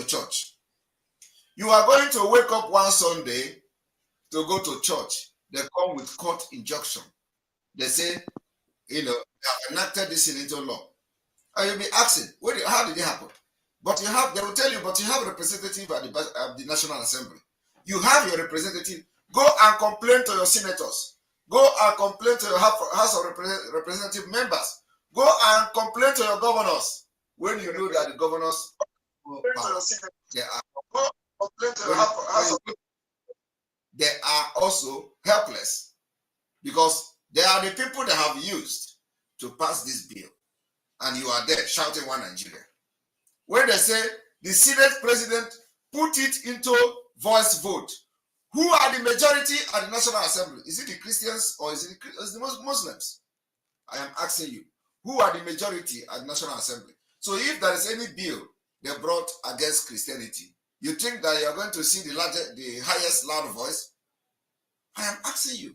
church. You are going to wake up one Sunday to go to church. They come with court injunction. They say, they have enacted this into law. And you'll be asking, how did it happen? But they will tell you, but you have a representative at the National Assembly. You have your representative. Go and complain to your senators. Go and complain to your House of Representative members. Go and complain to your governors. When you know that the governors they are also helpless, because they are the people that have used to pass this bill, and you are there shouting one Nigeria. When they say the Senate president put it into voice vote, who are the majority at the National Assembly? Is it the Christians or is it the Muslims? I am asking you, who are the majority at the National Assembly? So if there is any bill they brought against Christianity, you think that you are going to see the highest loud voice? I am asking you.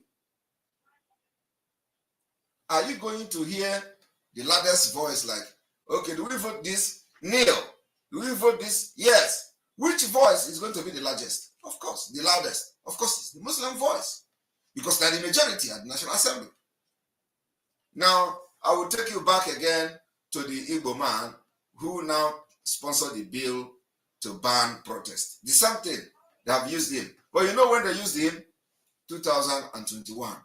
Are you going to hear the loudest voice like, okay, do we vote this? Kneel. Do we vote this? Yes. Which voice is going to be the largest? Of course, the loudest. Of course, it's the Muslim voice, because they're the majority at the National Assembly. Now, I will take you back again to the Igbo man who now sponsored the bill to ban protest. The same thing, they have used him. But you know when they used him? 2021.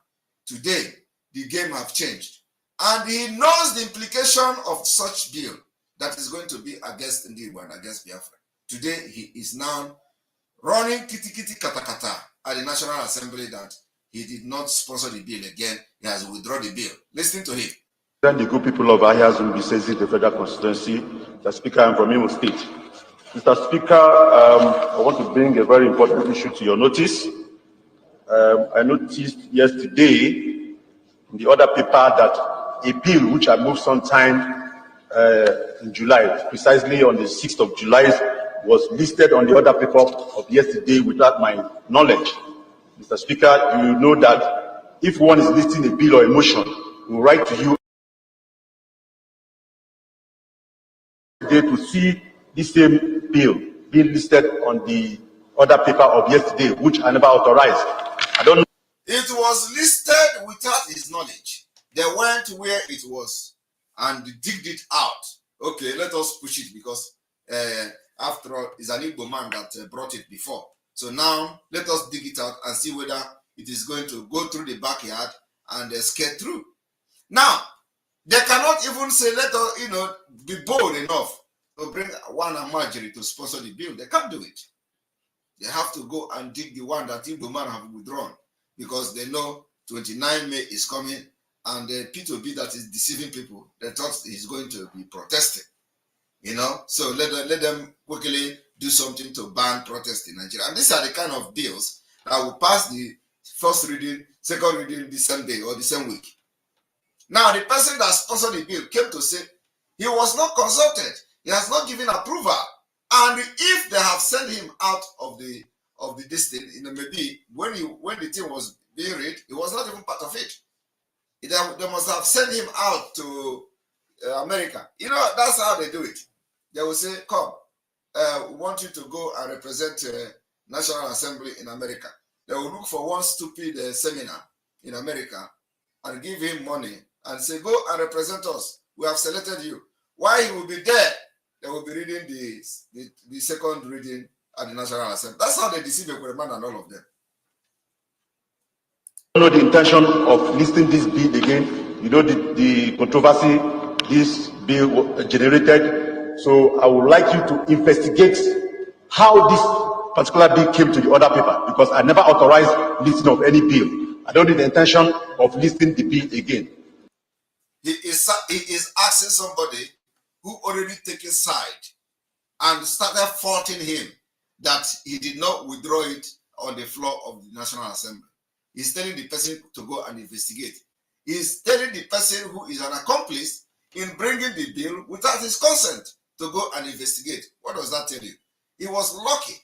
Today, the game have changed. And he knows the implication of such bill that is going to be against Igbo and against Biafra. Today, he is now running kitty kata kata at the National Assembly that he did not sponsor the bill again. He has withdrawn the bill. Listen to him. Then the good people of Ahias will be saying the federal constituency. The Speaker, I'm from Imo State. Mr. Speaker, I want to bring a very important issue to your notice. I noticed yesterday in the other paper that a bill which I moved sometime in July, precisely on the 6th of July, was listed on the other paper of yesterday without my knowledge. Mr. Speaker, you know that if one is listing a bill or a motion, we will write to you today to see this same bill being listed on the other paper of yesterday, which I never authorized. I don't know. It was listed without his knowledge. They went where it was and digged it out. Okay, let us push it, because after all, it's an Igbo man that brought it before. So now, let us dig it out and see whether it is going to go through the backyard and skate through. Now, they cannot even say, let us, be bold enough to bring one and Marjorie to sponsor the bill. They can't do it. They have to go and dig the one that Igbo man have withdrawn, because they know 29 May is coming, and the P2B that is deceiving people, they thought he's going to be protesting. So let them quickly do something to ban protest in Nigeria. And these are the kind of bills that will pass the first reading, second reading the same day or the same week. Now, the person that sponsored the bill came to say he was not consulted. He has not given approval. And if they have sent him out of the distance, maybe when the thing was being read, he was not even part of it. They must have sent him out to America. That's how they do it. They will say, come, we want you to go and represent National Assembly in America. They will look for one stupid seminar in America and give him money and say, go and represent us. We have selected you. While he will be there, they will be reading the second reading at the National Assembly. That's how they deceive Ekwereman and all of them. I don't know the intention of listing this bill again. The controversy this bill generated. So I would like you to investigate how this particular bill came to the other paper, because I never authorized listing of any bill. I don't need the intention of listing the bill again. He is asking somebody who already taken side and started faulting him that he did not withdraw it on the floor of the National Assembly. He's telling the person to go and investigate. He's telling the person who is an accomplice in bringing the bill without his consent to go and investigate. What does that tell you? He was lucky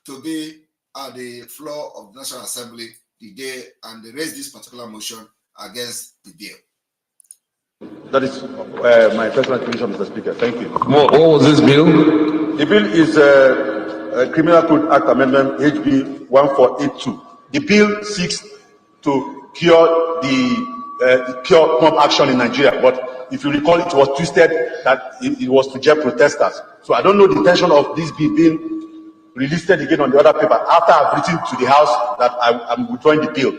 to be at the floor of the National Assembly the day and they raised this particular motion against the bill. That is my personal position, Mr. Speaker. Thank you. What was this bill? The bill is a Criminal Code Act Amendment HB 1482. The bill seeks to cure cure mob action in Nigeria, but if you recall, it was twisted that it was to jail protesters. So I don't know the intention of this bill being released again on the other paper after I've written to the House that I'm withdrawing the bill,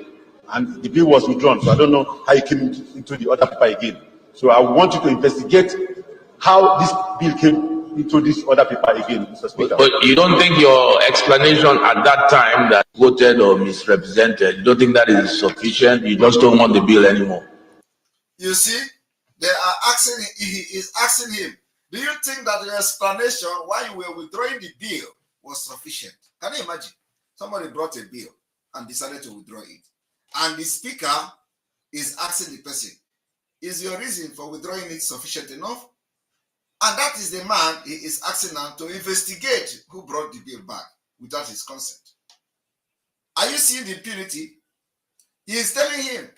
and the bill was withdrawn. So I don't know how it came into the other paper again. So I want you to investigate how this bill came into this other paper again, Mr. Speaker. But you don't think your explanation at that time that voted or misrepresented, you don't think that is sufficient? You just don't want the bill anymore? You see, they are asking, he is asking him, do you think that your explanation why you were withdrawing the bill was sufficient? Can you imagine? Somebody brought a bill and decided to withdraw it. And the speaker is asking the person, is your reason for withdrawing it sufficient enough? And that is the man he is asking now to investigate who brought the bill back without his consent. Are you seeing the impunity? He is telling him,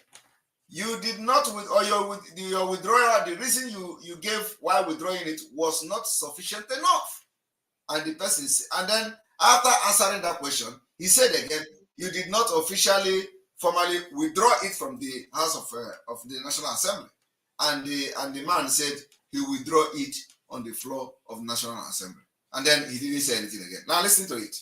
you did not, or your withdrawal, the reason you gave why withdrawing it was not sufficient enough. And the person, and then after answering that question, he said again, you did not officially, formally withdraw it from the House of the National Assembly. And the man said he withdraw it on the floor of the National Assembly. And then he didn't say anything again. Now listen to it.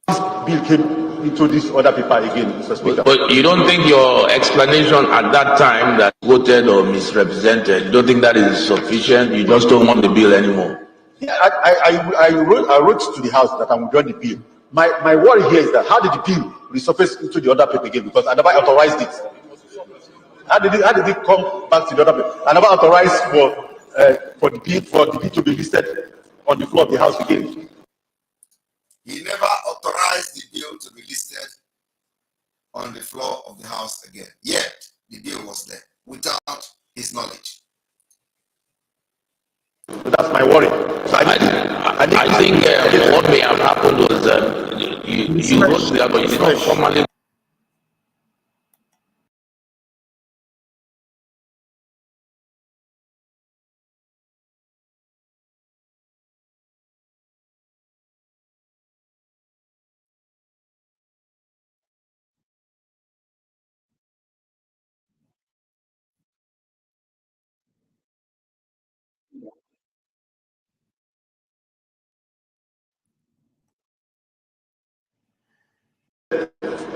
This bill came into this other paper again, Mr. Speaker. But you don't think your explanation at that time that voted or misrepresented, you don't think that is sufficient? You just don't want the bill anymore? Yeah, I wrote to the House that I'm withdrawing the bill. My worry here is that how did the bill resurface into the other paper again? Because I never authorized it. How did it come back to the other paper? I never authorized for the bill to be listed on the floor of the House again. He never authorized the bill to be listed on the floor of the House again. Yet the bill was there without his knowledge. So that's my worry. So I think what may have happened was you wrote there, but you did not formally.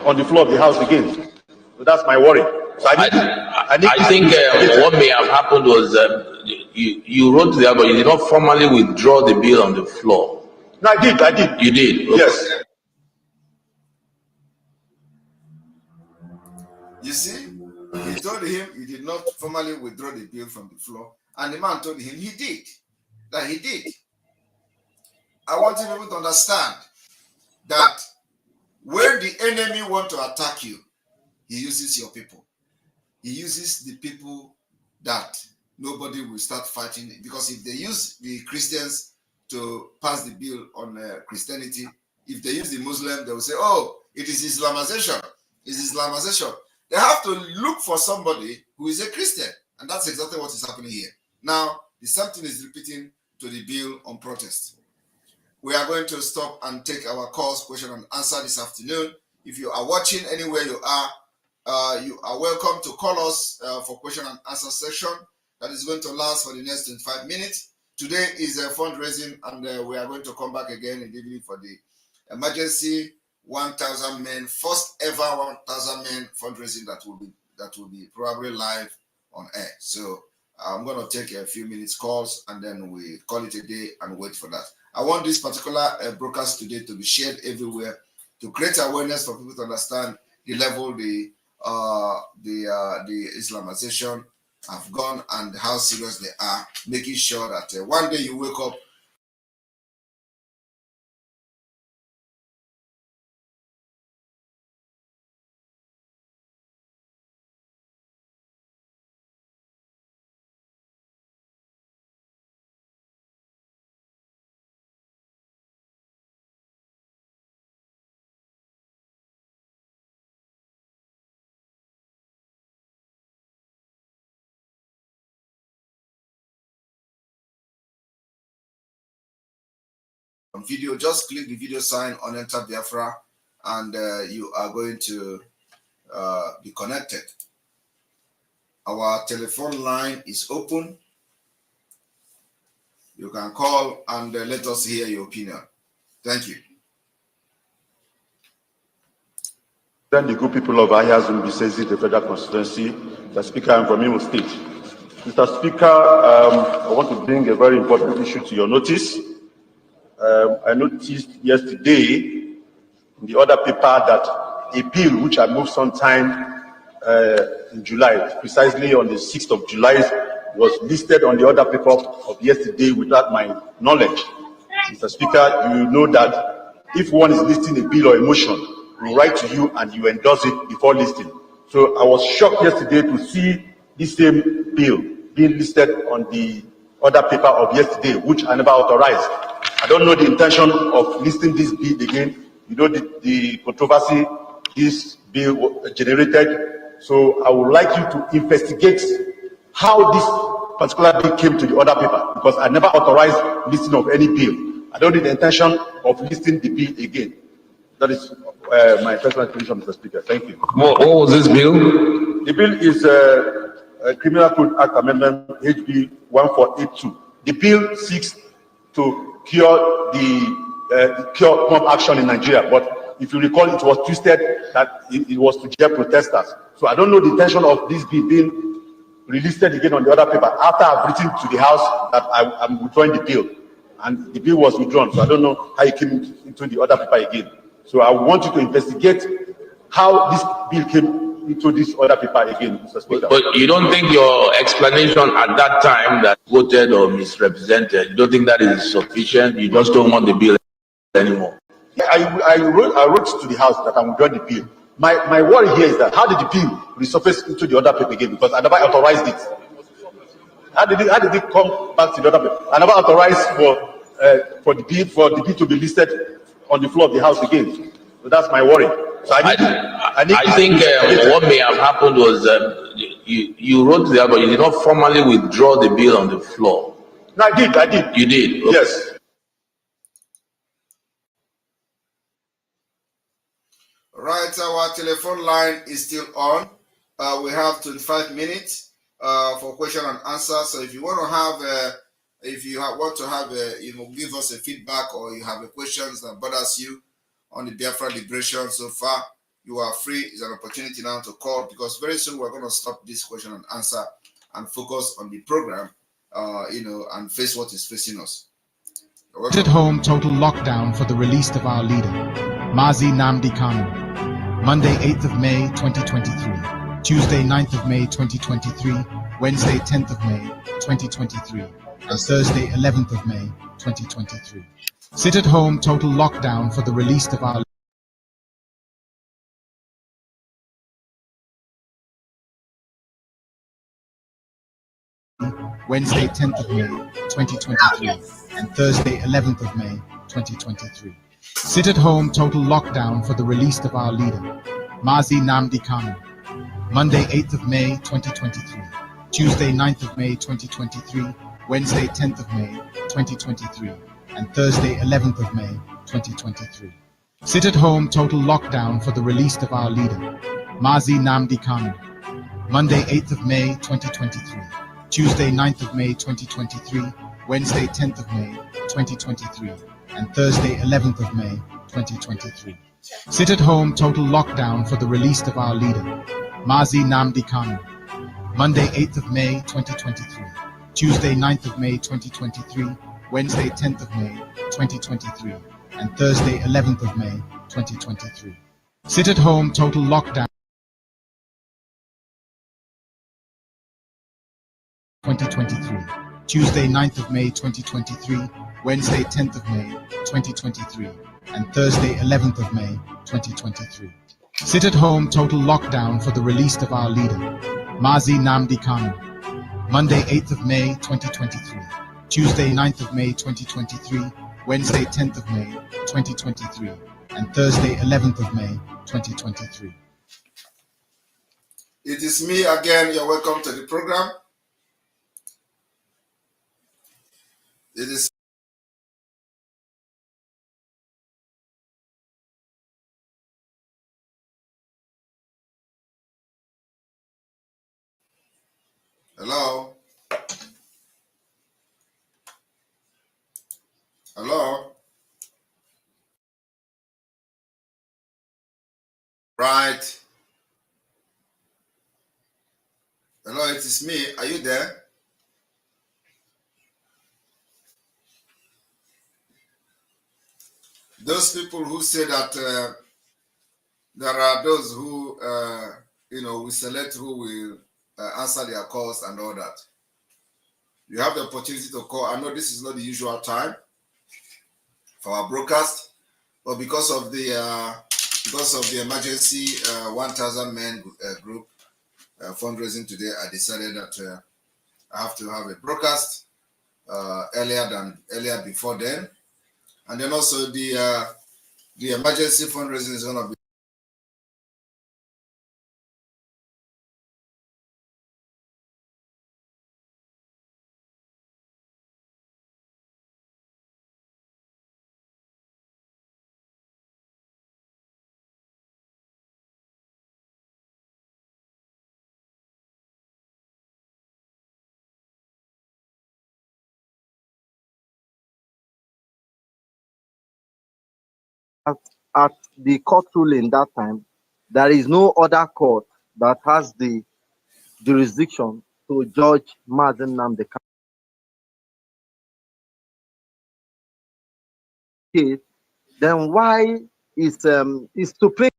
on the floor of the House again. So that's my worry. So I think what may have happened was you wrote there, but you did not formally withdraw the bill on the floor. No, I did. You did? Okay. Yes. You see, he told him he did not formally withdraw the bill from the floor, and the man told him he did. That he did. I want you people to understand that when the enemy wants to attack you, he uses your people. He uses the people that nobody will start fighting, because if they use the Christians to pass the bill on Christianity, if they use the Muslim, they will say, oh, it is Islamization. It's Islamization. They have to look for somebody who is a Christian, and that's exactly what is happening here. Now, the same thing is repeating to the bill on protest. We are going to stop and take our calls, question and answer this afternoon. If you are watching anywhere you are welcome to call us for question and answer session that is going to last for the next 25 minutes. Today is a fundraising, and we are going to come back again in the evening for the emergency 1,000 men, first ever 1,000 men fundraising that will be probably live on air. So I'm going to take a few minutes calls, and then we call it a day and wait for that. I want this particular broadcast today to be shared everywhere to create awareness for people to understand the level the Islamization have gone and how serious they are, making sure that one day you wake up video, just click the video sign on Enter Biafra, and you are going to be connected. Our telephone line is open. You can call and let us hear your opinion. Thank you. Then the good people of Ahazun Bisesi, the Federal Constituency, the Speaker, I'm from Imo State. Mr. Speaker, I want to bring a very important issue to your notice. I noticed yesterday in the other paper that a bill which I moved sometime in July, precisely on the 6th of July, was listed on the other paper of yesterday without my knowledge. Mr. Speaker, you know that if one is listing a bill or a motion, we write to you and you endorse it before listing. So I was shocked yesterday to see this same bill being listed on the other paper of yesterday, which I never authorized. I don't know the intention of listing this bill again. You know the controversy this bill generated. So I would like you to investigate how this particular bill came to the other paper, because I never authorized listing of any bill. I don't need the intention of listing the bill again. That is my personal explanation, Mr. Speaker. Thank you. What was this bill? The bill is a Criminal Code Act Amendment HB 1482. The bill seeks to cure the cure mob action in Nigeria, but if you recall, it was twisted that it was to jail protesters. So I don't know the intention of this bill being released again on the other paper after I've written to the House that I'm withdrawing the bill, and the bill was withdrawn. So I don't know how it came into the other paper again. So I want you to investigate how this bill came into this other paper again, Mr. Speaker. But you don't think your explanation at that time that quoted or misrepresented, you don't think that is sufficient? You just don't want the bill anymore? I wrote to the House that I'm withdrawing the bill. My worry here is that how did the bill resurface into the other paper again? Because I never authorized it. How did it come back to the other paper? I never authorized for the bill to be listed on the floor of the House again. So that's my worry. So I think what may have happened was you wrote there, but you did not formally withdraw the bill on the floor. No, I did. You did? Okay. Yes. Right, our telephone line is still on. We have 25 minutes for question and answer. So if you want to have, give us a feedback, or you have a questions that bothers you on the Biafra liberation so far, you are free. It's an opportunity now to call, because very soon we're going to stop this question and answer and focus on the program, and face what is facing us. At home, total lockdown for the release of our leader, Mazi Nnamdi Kanu. Monday, 8th of May, 2023. Tuesday, 9th of May, 2023. Wednesday, 10th of May, 2023. And Thursday, 11th of May, 2023. Sit at home, total lockdown for the release of our Wednesday, 10th of May, 2023, and Thursday, 11th of May, 2023. Sit at home, total lockdown for the release of our leader, Mazi Nnamdi Kanu. Monday, 8th of May, 2023. Tuesday, 9th of May, 2023. Wednesday, 10th of May, 2023, and Thursday, 11th of May, 2023. Sit at home, total lockdown for the release of our leader, Mazi Nnamdi Kanu. Monday, 8th of May, 2023. Tuesday, 9th of May, 2023, Wednesday, 10th of May, 2023, and Thursday, 11th of May, 2023. Sit at home, total lockdown for the release of our leader, Mazi Nnamdi Kanu. Monday, 8th of May, 2023. Tuesday, 9th of May, 2023, Wednesday, 10th of May, 2023, and Thursday, 11th of May, 2023. Sit at home, total lockdown 2023. Tuesday, 9th of May, 2023, Wednesday, 10th of May, 2023, and Thursday, 11th of May, 2023. Sit at home, total lockdown for the release of our leader, Mazi Nnamdi Kanu. Monday, 8th of May, 2023. Tuesday, 9th of May, 2023, Wednesday, 10th of May, 2023, and Thursday, 11th of May, 2023. It is me again. You're welcome to the program. It is Hello? Hello? Right. Hello, it is me. Are you there? Those people who say that there are those who, we select who will answer their calls and all that. You have the opportunity to call. I know this is not the usual time for our broadcast, but because of the emergency 1,000 men group fundraising today, I decided that I have to have a broadcast earlier before then, and then also the emergency fundraising is going to be. At the court ruling that time, there is no other court that has the jurisdiction to judge Mazen Nnamdi case. Then why is Supreme?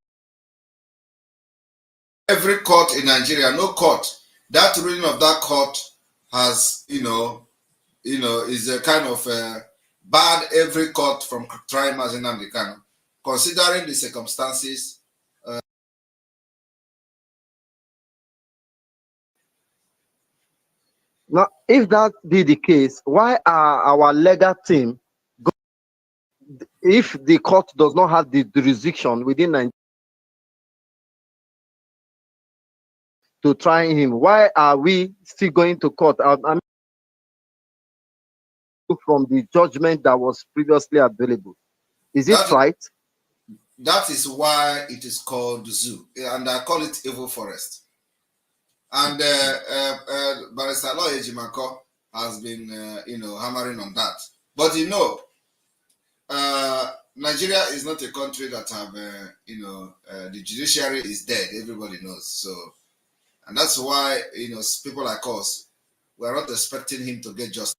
Every court in Nigeria, no court, that ruling of that court has, is a kind of barred every court from trying Mazen Nnamdi Kanu, considering the circumstances. Now, if that be the case, why are our legal team, if the court does not have the jurisdiction within Nigeria to try him, why are we still going to court? I mean, from the judgment that was previously available. Is it right? That is why it is called zoo, and I call it evil forest. And Barrister Aloy Ejimako has been, hammering on that. But Nigeria is not a country that have, the judiciary is dead. Everybody knows. So, and that's why, people like us, we're not expecting him to get justice.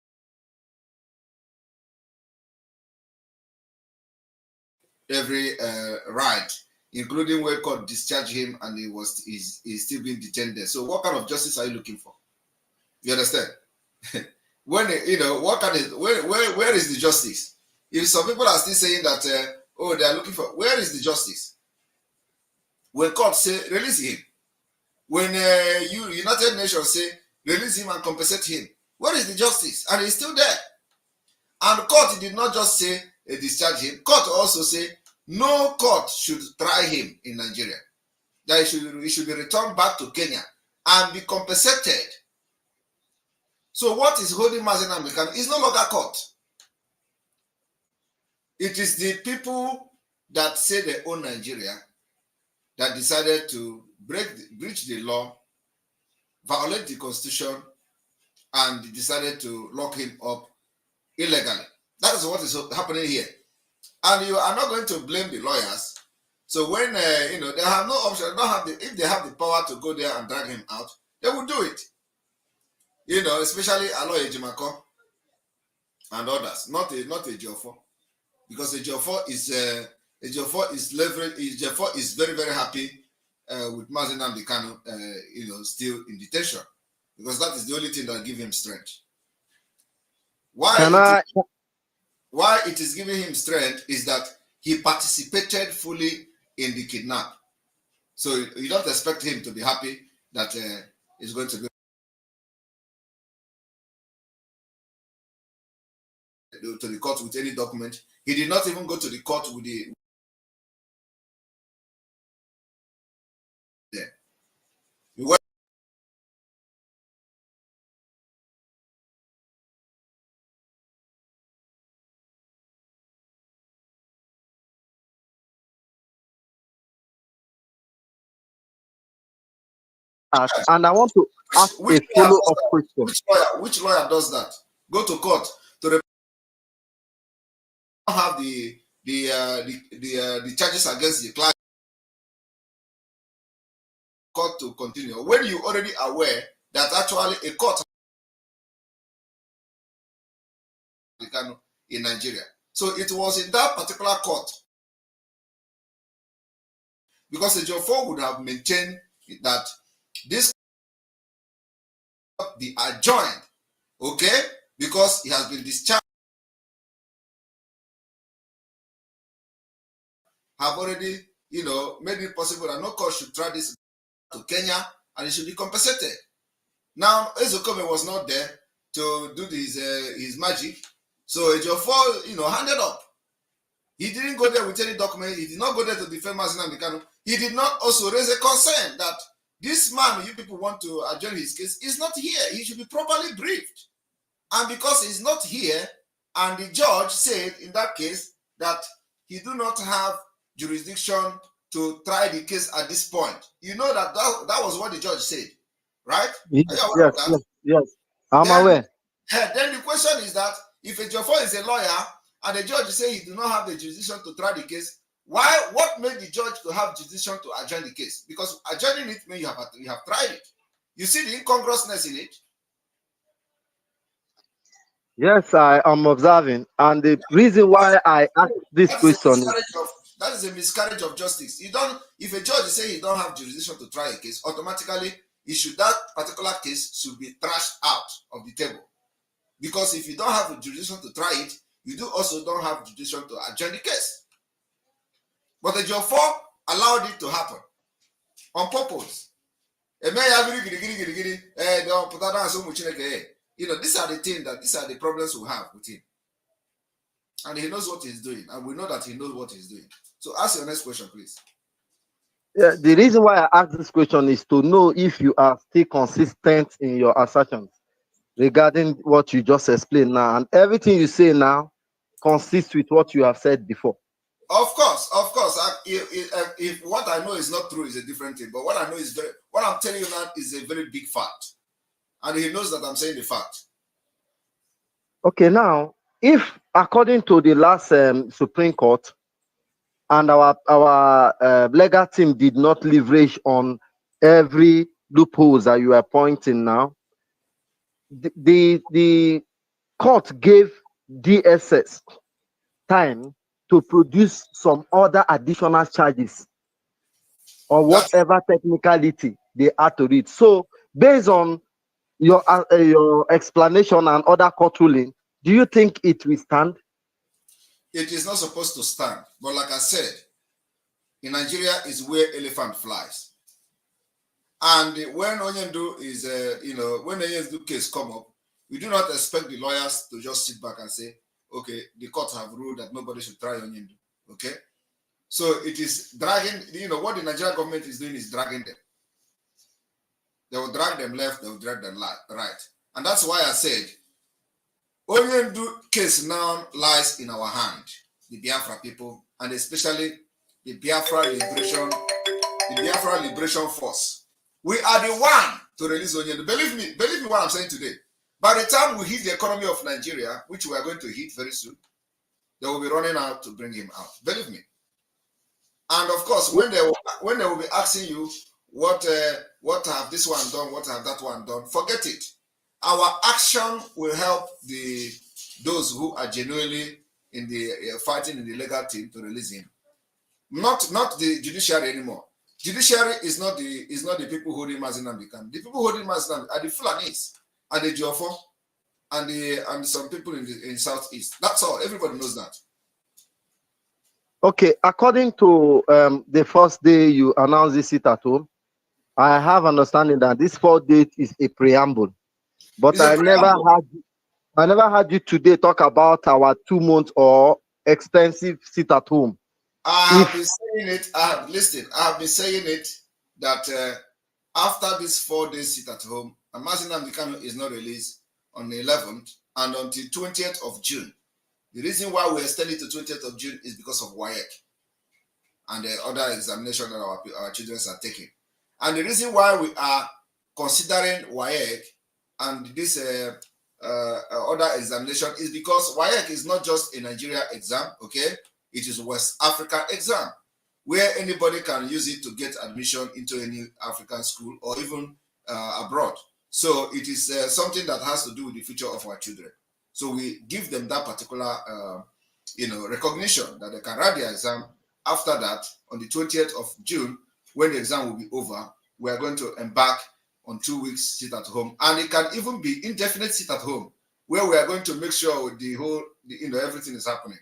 Every right, including where court discharged him and he's still being detained there. So what kind of justice are you looking for? You understand? When what kind of where is the justice? If some people are still saying that they are looking for, where is the justice? When court say release him, when United Nations say release him and compensate him, where is the justice? And he's still there. And court did not just say discharge him. Court also say no court should try him in Nigeria. That he should be returned back to Kenya and be compensated. So what is holding Mazen Nnamdi Kanu is no longer court. It is the people that say they own Nigeria that decided to breach the law, violate the constitution, and decided to lock him up illegally. That is what is happening here. And you are not going to blame the lawyers. So when they have no option, if they have the power to go there and drag him out, they will do it. Especially Aloy Ejimako and others, not a Ejiofor, because Ejiofor is very, very happy with Mazen Nnamdi Kanu, still in detention, because that is the only thing that gives him strength. Why it is giving him strength is that he participated fully in the kidnap. So you don't expect him to be happy that he's going to go to the court with any document. He did not even go to the court with the ask, and I want to ask a follow-up question. Which lawyer does that? Go to court to have the charges against the client. Court to continue when you already aware that actually a court in Nigeria. So it was in that particular court because the Ejiofor would have maintained that this court be adjourned, okay, because he has been discharged, have already, made it possible that no court should try this to Kenya and it should be compensated. Now, Ezekome was not there to do his magic, so Ejiofor, handed up. He didn't go there with any document. He did not go there to defend Mazi Nnamdi Kanu. He did not also raise a concern that this man you people want to adjourn his case is not here. He should be properly briefed. And because he's not here, and the judge said in that case that he do not have jurisdiction to try the case at this point. You know that was what the judge said, right? Yes. I'm aware. Then the question is that if Ejiofor is a lawyer and the judge say he do not have the jurisdiction to try the case, what made the judge to have jurisdiction to adjourn the case? Because adjourning it means you have tried it. You see the incongruousness in it? Yes, I am observing. And the reason why I asked this question that is a miscarriage of justice. If a judge say he don't have jurisdiction to try a case, automatically that particular case should be trashed out of the table. Because if you don't have a jurisdiction to try it, you also don't have jurisdiction to adjourn the case. But the Ejiofor allowed it to happen on purpose. These are the things these are the problems we have with him. And he knows what he's doing, and we know that he knows what he's doing. So ask your next question, please. Yeah, the reason why I asked this question is to know if you are still consistent in your assertions regarding what you just explained now, and everything you say now consists with what you have said before. Of course. If what I know is not true is a different thing, but what I know is what I'm telling you now is a very big fact, and he knows that I'm saying the fact. Okay, now, if according to the last Supreme Court, and our legal team did not leverage on every loophole that you are pointing now, the court gave DSS time to produce some other additional charges or whatever technicality they had to read. So, based on your explanation and other court ruling, do you think it will stand? It is not supposed to stand, but like I said, in Nigeria is where elephant flies. And when Onyendu is, when Onyendu case come up, we do not expect the lawyers to just sit back and say, okay, the court have ruled that nobody should try Onyendu. Okay? So it is dragging, what the Nigerian government is doing is dragging them. They will drag them left, they will drag them right. And that's why I said, Onyendu case now lies in our hand, the Biafra people, and especially the Biafra Liberation Force. We are the one to release Onyendu. Believe me what I'm saying today. By the time we hit the economy of Nigeria, which we are going to hit very soon, they will be running out to bring him out. Believe me. And of course, when they will be asking you what have this one done, what have that one done, forget it. Our action will help those who are genuinely in the fighting in the legal team to release him. Not the judiciary anymore. Judiciary is not the people holding Mazi Nnamdi Kanu. The people holding Mazi Nnamdi are the Fulanis and the Ejiofor and some people in Southeast. That's all. Everybody knows that. Okay, according to the first day you announced this sit at home, I have understanding that this 4 date is a preamble. But I never heard you today talk about our 2 month or extensive sit at home. I have been saying it. I have been saying it that after this 4 days sit at home, Mazi Nnamdi Kanu is not released on the 11th and until 20th of June. The reason why we extended to 20th of June is because of WAEC and the other examination that our children are taking. And the reason why we are considering WAEC and this other examination is because WAEC is not just a Nigeria exam, okay? It is a West African exam where anybody can use it to get admission into any African school or even abroad. So it is something that has to do with the future of our children. So we give them that particular, recognition that they can write the exam. After that, on the 20th of June, when the exam will be over, we are going to embark on 2 weeks sit at home, and it can even be indefinite sit at home, where we are going to make sure everything is happening.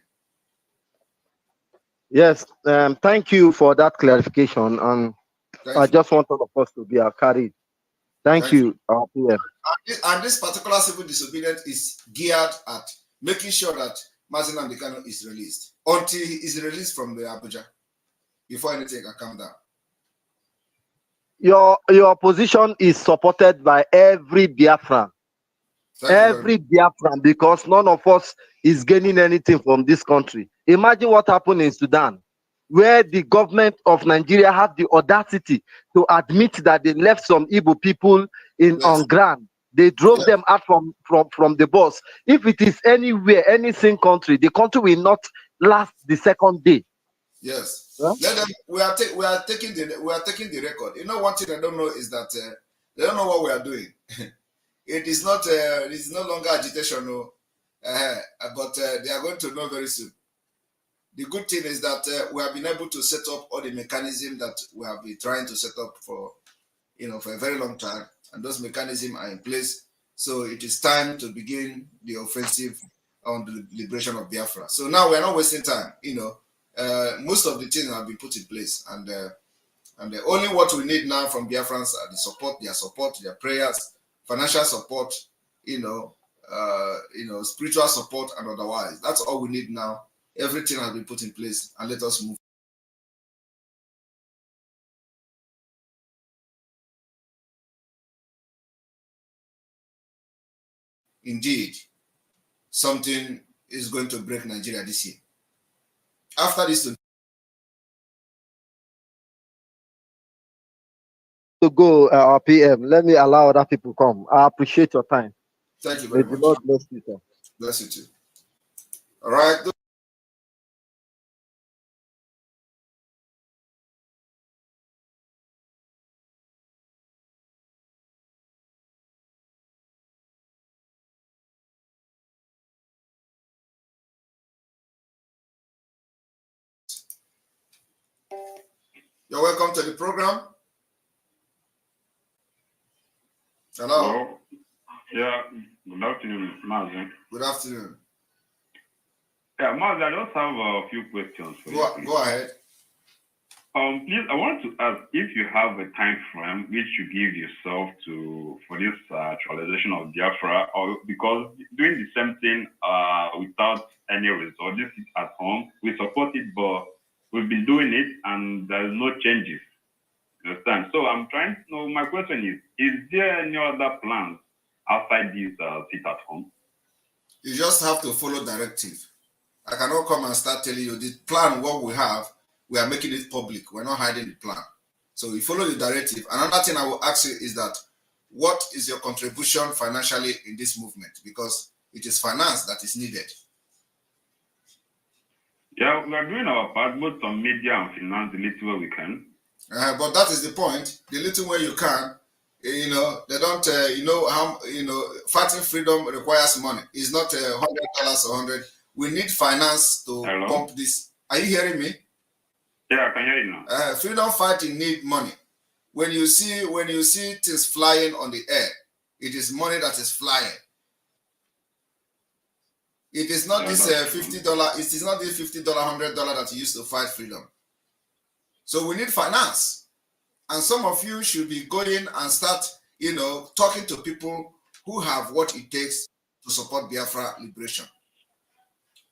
Yes, thank you for that clarification, and I just want all of us to be carried. Thank you. And this particular civil disobedience is geared at making sure that Mazi Nnamdi Kanu is released until he is released from the Abuja before anything can come down. Your position is supported by every Biafran. Every Biafran, because none of us is gaining anything from this country. Imagine what happened in Sudan, where the government of Nigeria have the audacity to admit that they left some Igbo people on ground. They drove them out from the bus. If it is anywhere, any single country, the country will not last the second day. Yes. Huh? We are taking the record. You know, one thing I don't know is that they don't know what we are doing. It is no longer agitation, no. But they are going to know very soon. The good thing is that we have been able to set up all the mechanisms that we have been trying to set up for a very long time, and those mechanisms are in place. So it is time to begin the offensive on the liberation of Biafra. So now we are not wasting time. Most of the things have been put in place, and only what we need now from Biafrans are their support, their prayers, financial support, spiritual support, and otherwise. That's all we need now. Everything has been put in place, and let us move. Indeed, something is going to break Nigeria this year. After this, to go, PM, let me allow other people come. I appreciate your time. Thank you very much. May the Lord bless you, sir. Bless you too. All right. You're welcome to the program. Hello. Hello. Yeah, good afternoon, Mazi. Good afternoon. Yeah, Mazi, I just have a few questions for you. Go ahead. Please, I want to ask if you have a time frame which you give yourself for this actualization of Biafra, or because doing the same thing without any result, this is at home, we support it, but we've been doing it and there's no changes. You understand? So I'm trying to know, my question is there any other plans outside this sit at home? You just have to follow directive. I cannot come and start telling you the plan, what we have, we are making it public. We're not hiding the plan. So you follow the directive. Another thing I will ask you is that, what is your contribution financially in this movement? Because it is finance that is needed. Yeah, we are doing our part, both on media and finance, the little way we can. But that is the point. The little way you can, they don't, fighting freedom requires money. It's not $100 or 100. We need finance to pump this. Are you hearing me? Yeah, I can hear you now. Freedom fighting need money. When you see things flying on the air, it is money that is flying. It is not this $50. It is not this $50, $100 that you use to fight freedom. So we need finance, and some of you should be going and start, talking to people who have what it takes to support Biafra liberation.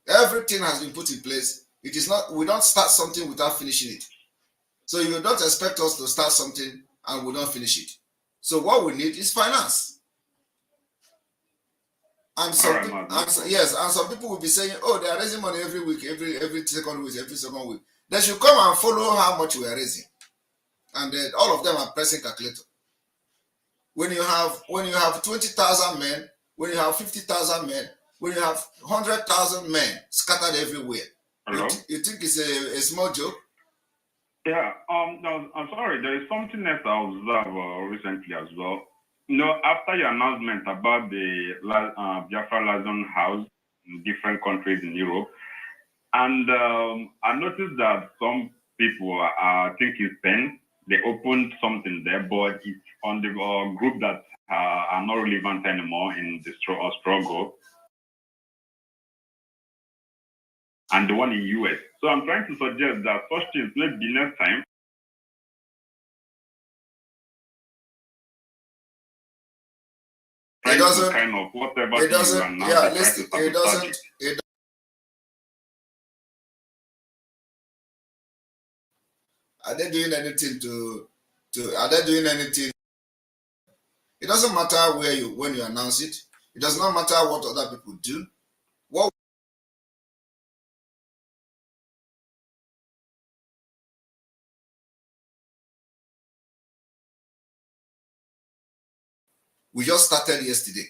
Everything has been put in place. It is not, we don't start something without finishing it. So you don't expect us to start something and we don't finish it. So what we need is finance. And some people will be saying, oh, they are raising money every week, every second week. They should come and follow how much we are raising. And all of them are pressing calculator. when you have 20,000 men, when you have 50,000 men, when you have 100,000 men scattered everywhere, you think it's a small joke? Yeah. No, I'm sorry. There is something else I observed recently as well. You know, after your announcement about the Biafra Dragon house in different countries in Europe, and I noticed that some people are thinking Spain, they opened something there, but it's on the group that are not relevant anymore in the struggle, and the one in US. So I'm trying to suggest that such things maybe next time. It doesn't kind of whatever it doesn't yeah, listen, it doesn't are they doing anything are they doing anything? It doesn't matter when you announce it. It does not matter what other people do. What we just started yesterday.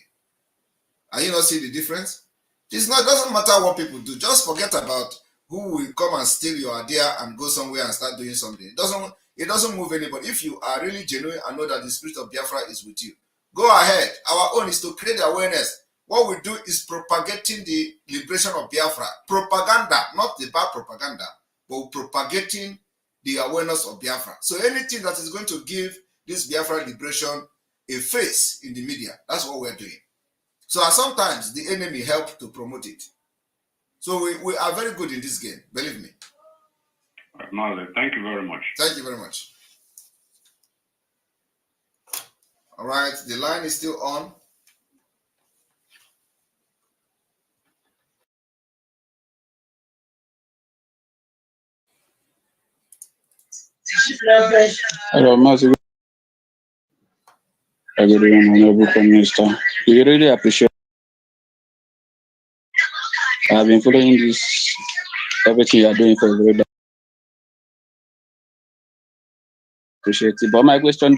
Are you not seeing the difference? It doesn't matter what people do. Just forget about who will come and steal your idea and go somewhere and start doing something. It doesn't move anybody. If you are really genuine and know that the spirit of Biafra is with you, go ahead. Our own is to create awareness. What we do is propagating the liberation of Biafra. Propaganda, not the bad propaganda, but propagating the awareness of Biafra. So anything that is going to give this Biafra liberation a face in the media, that's what we're doing. So sometimes the enemy help to promote it. So we are very good in this game, believe me. Marlon, thank you very much. Thank you very much. All right, the line is still on. Hello, Master. Honorable Prime Minister. We really appreciate. I've been following this, everything you are doing for the appreciate it. But my question: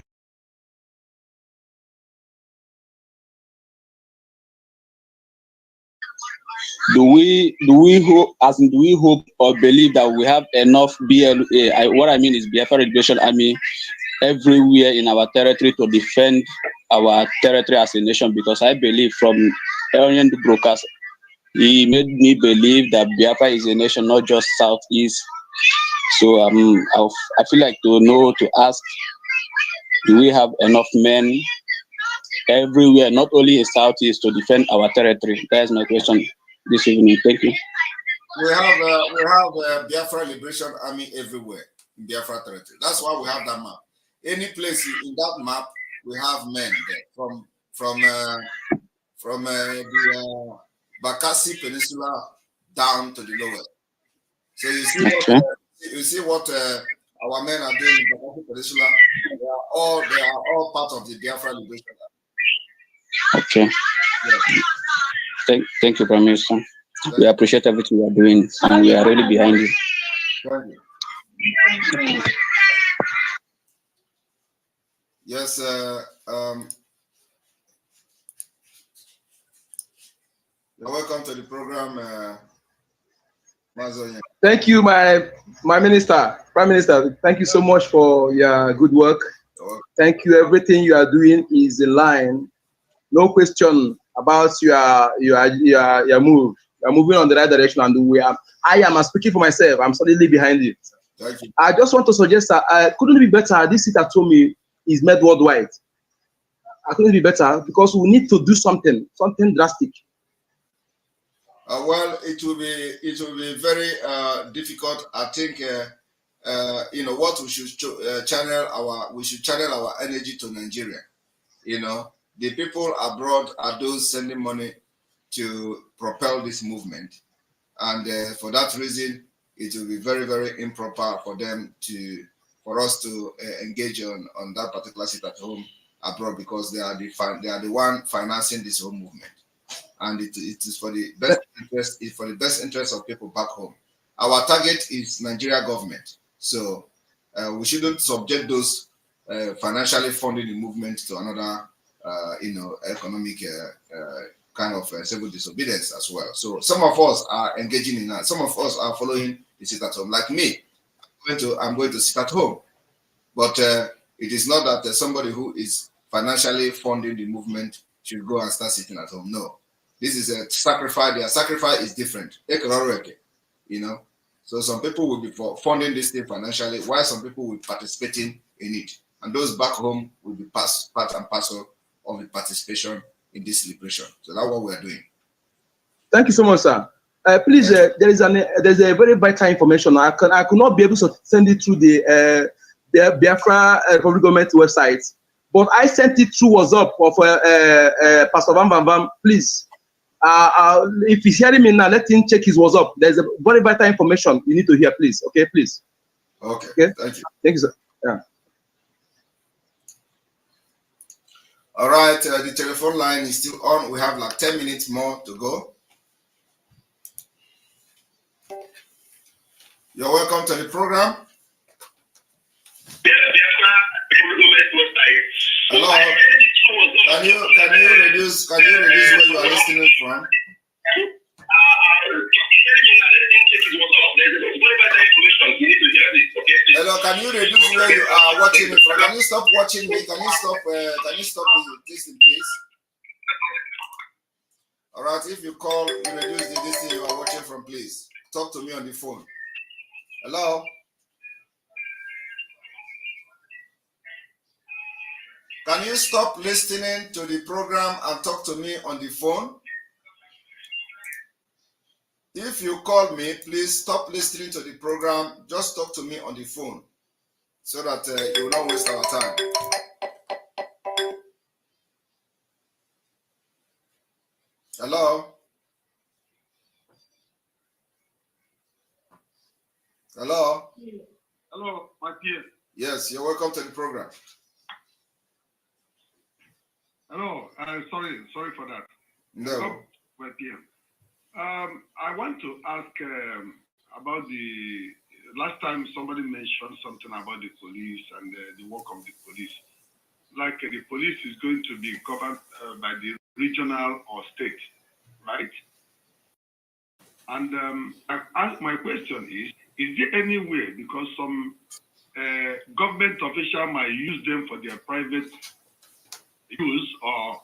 do we hope or believe that we have enough BLA? What I mean is Biafra Liberation Army everywhere in our territory to defend our territory as a nation? Because I believe from Arian broadcast, he made me believe that Biafra is a nation, not just Southeast. So I feel like to ask, do we have enough men everywhere, not only in Southeast, to defend our territory? That is my question this evening. Thank you. We have Biafra Liberation Army everywhere in Biafra territory. That's why we have that map. Any place in that map, we have men there from the Bakassi Peninsula down to the lowest. So you see what our men are doing in Bakassi Peninsula. They are all part of the Biafra Liberation Army. Okay. Yeah. Thank you, Prime Minister. We appreciate everything you are doing, and we are really behind you. Thank you. Yes, you're welcome to the program, Mazonia. Thank you, my minister, Prime Minister. Thank you so much for your good work. Thank you. Everything you are doing is in line. No question about your move. You're moving on the right direction, and I am speaking for myself. I'm solidly behind it. Thank you. I just want to suggest that couldn't it be better? This seat at home is made worldwide. I couldn't be better because we need to do something drastic. Well, it will be very difficult. I think what we should channel our energy to Nigeria. The people abroad are those sending money to propel this movement, and for that reason, it will be very, very improper for us to engage on that particular seat at home abroad, because they are the one financing this whole movement, and it is for the best interest of people back home. Our target is Nigeria government, so we shouldn't subject those financially funding the movement to another economic kind of civil disobedience as well. So some of us are engaging in that. Some of us are following the sit at home. Like me, I'm going to sit at home. But it is not that somebody who is financially funding the movement should go and start sitting at home. No. This is a sacrifice. Their sacrifice is different. So some people will be funding this thing financially, while some people will be participating in it. And those back home will be part and parcel of the participation in this liberation. So that's what we're doing. Thank you so much, sir. Please, there's a very vital information. I could not be able to send it through the Biafra Republic government website, but I sent it through WhatsApp of Pastor Van Van Van. Please, if he's hearing me now, let him check his WhatsApp. There's a very vital information you need to hear, please. Okay, please. Okay. Thank you. Thank you, sir. Yeah. All right. The telephone line is still on. We have like 10 minutes more to go. You're welcome to the program. Hello. Can you reduce where you are listening from? Hello, can you reduce where you are watching it from? Can you stop watching me? Can you stop this thing, please? All right, if you call, you reduce this thing you are watching from, please. Talk to me on the phone. Hello? Can you stop listening to the program and talk to me on the phone? If you call me, please stop listening to the program. Just talk to me on the phone so that you will not waste our time. Hello? Hello? Hello, my dear. Yes, you're welcome to the program. Hello, sorry for that. No. Hello, my dear. I want to ask about the last time somebody mentioned something about the police and the work of the police. Like the police is going to be governed by the regional or state, right? And my question is there any way, because some government official might use them for their private use or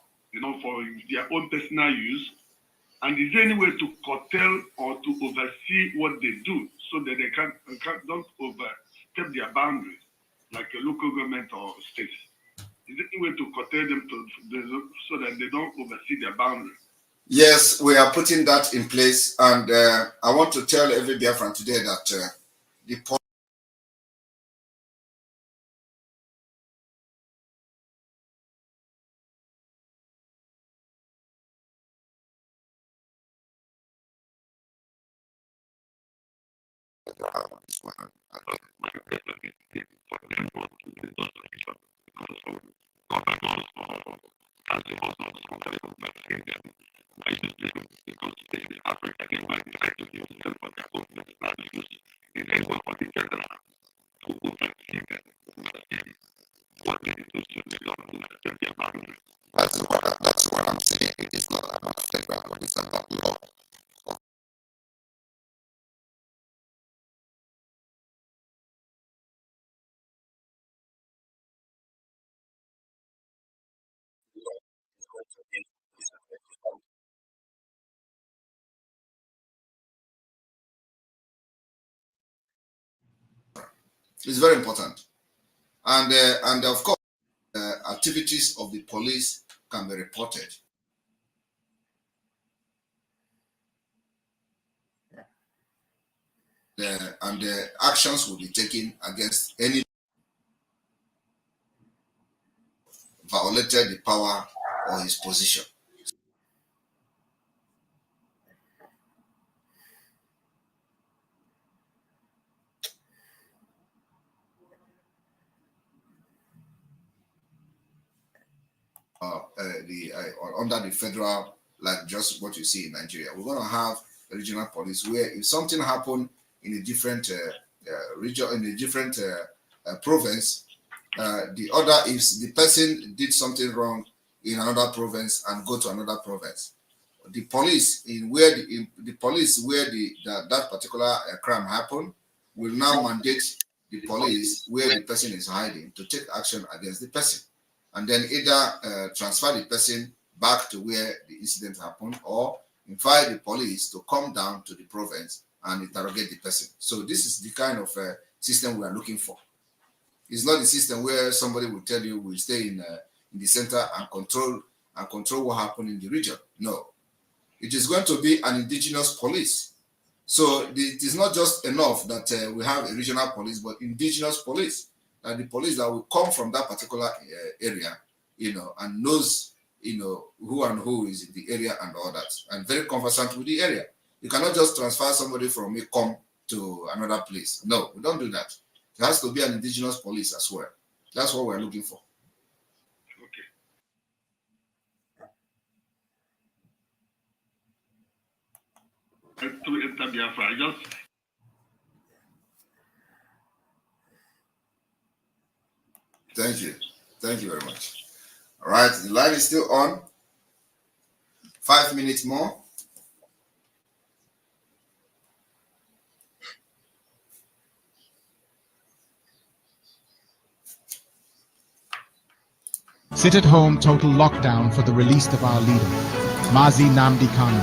for their own personal use, and is there any way to curtail or to oversee what they do so that they don't overstep their boundaries, like a local government or states? Is there any way to curtail them so that they don't oversee their boundaries? Yes, we are putting that in place, and I want to tell every Biafran today that the that's what I'm saying. It is not about federal, but it's about law. It's very important, and of course, activities of the police can be reported. And the actions will be taken against any violated the power or his position. Under the federal, like just what you see in Nigeria, we're going to have a regional police where if something happened in a different region, in a different province, the other, if the person did something wrong in another province and go to another province. The police that particular crime happened will now mandate the police where the person is hiding to take action against the person, and then either transfer the person back to where the incident happened, or invite the police to come down to the province and interrogate the person. So this is the kind of system we are looking for. It's not the system where somebody will tell you we'll stay in the center and control what happened in the region. No, it is going to be an indigenous police. So it is not just enough that we have a regional police, but indigenous police, and the police that will come from that particular area, and knows, who and who is in the area and all that, and very conversant with the area. You cannot just transfer somebody from come to another place. No, we don't do that. There has to be an indigenous police as well. That's what we're looking for. To enter Biafra, Thank you. Thank you very much. All right, the line is still on. 5 minutes more. Sit at home total lockdown for the release of our leader, Mazi Nnamdi Kanu.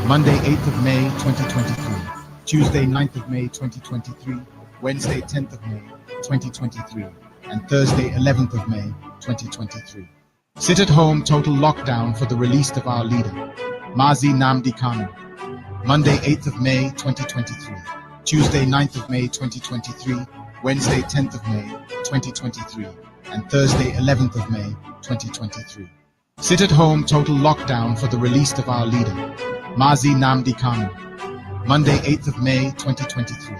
Monday 8th of May 2023, Tuesday 9th of May 2023, Wednesday 10th of May 2023, and Thursday 11th of May 2023. Sit at home total lockdown for the release of our leader, Mazi Nnamdi Kanu. Monday 8th of May 2023, Tuesday 9th of May 2023, Wednesday 10th of May 2023, and Thursday 11th of May 2023. Sit at home total lockdown for the release of our leader, Mazi Nnamdi Kanu. Monday 8th of May 2023,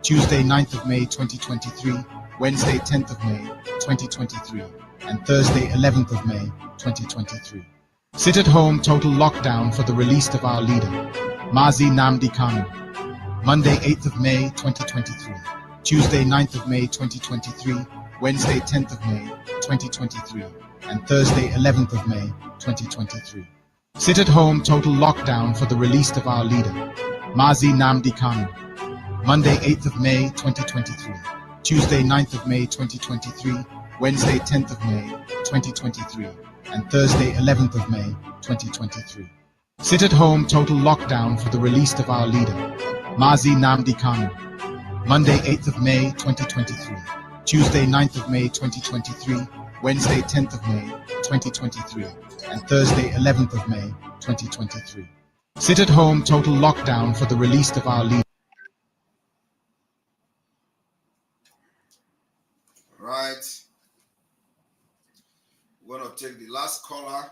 Tuesday 9th of May 2023, Wednesday 10th of May 2023, and Thursday 11th of May 2023. Sit at home total lockdown for the release of our leader, Mazi Nnamdi Kanu. Monday 8th of May 2023, Tuesday 9th of May 2023, Wednesday 10th of May 2023, and Thursday 11th of May 2023. Sit at home total lockdown for the release of our leader, Mazi Nnamdi Kanu. Monday 8th of May 2023, Tuesday 9th of May 2023, Wednesday 10th of May 2023, and Thursday 11th of May 2023. Sit at home total lockdown for the release of our leader, Mazi Nnamdi Kanu. Monday 8th of May 2023, Tuesday 9th of May 2023, Wednesday 10th of May 2023, and Thursday 11th of May 2023. Sit at home total lockdown for the release of our leader. Right. We're going to take the last caller.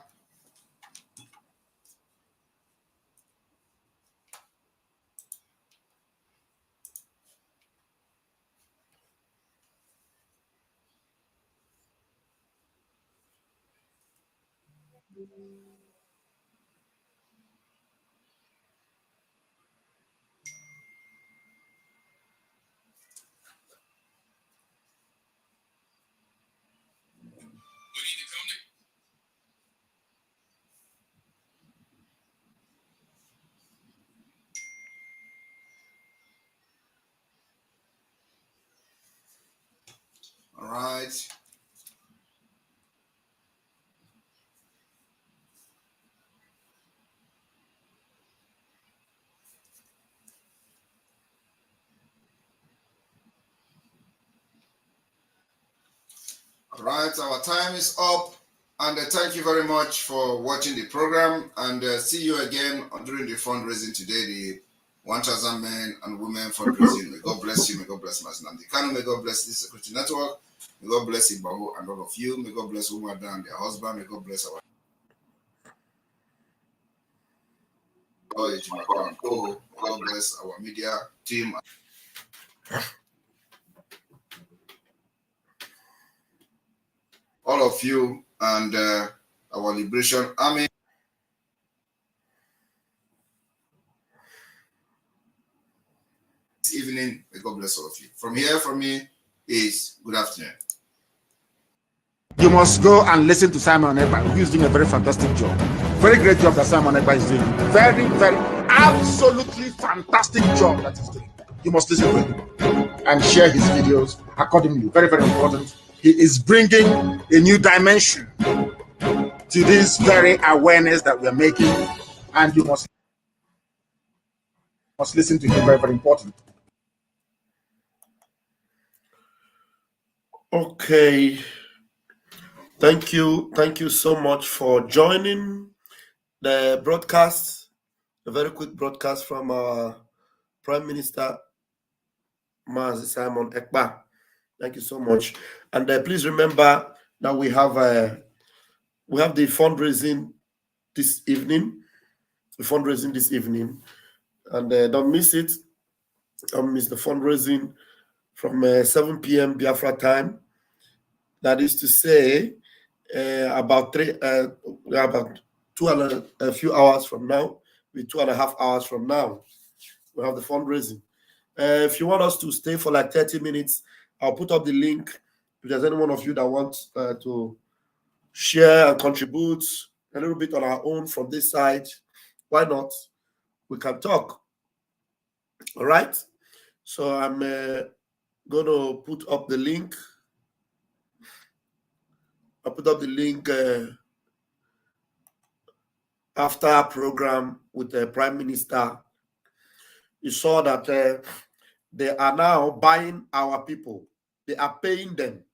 All right. All right, our time is up, and thank you very much for watching the program, and see you again during the fundraising today, the 1,000 men and women fundraising. May God bless you. May God bless Mazi Nnamdi Kanu. May God bless this security network. May God bless Ibaho and all of you. May God bless Umada and their husband. May God bless our and co. May God bless our media team. All of you and our Liberation Army. This evening, may God bless all of you. From here, from me, is good afternoon. you must go and listen to Simon Ekpa, who is doing a very fantastic job. Very great job that Simon Ekpa is doing. Very, very, absolutely fantastic job that he's doing. You must listen to him and share his videos accordingly. Very, very important. He is bringing a new dimension to this very awareness that we're making, and you must listen to him. Very, very important. Okay. Thank you so much for joining the broadcast. A very quick broadcast from our Prime Minister, Mazi Simon Ekpa. Thank you so much. And please remember that we have the fundraising this evening. And don't miss it. Don't miss the fundraising from 7 p.m. Biafra time. That is to say, about a few hours from now, with 2.5 hours from now, we'll have the fundraising. If you want us to stay for like 30 minutes, I'll put up the link. If there's any one of you that wants to share and contribute a little bit on our own from this side, why not? We can talk. All right. So I'm going to put up the link. I'll put up the link after our program with the Prime Minister. You saw that they are now buying our people. They are paying them.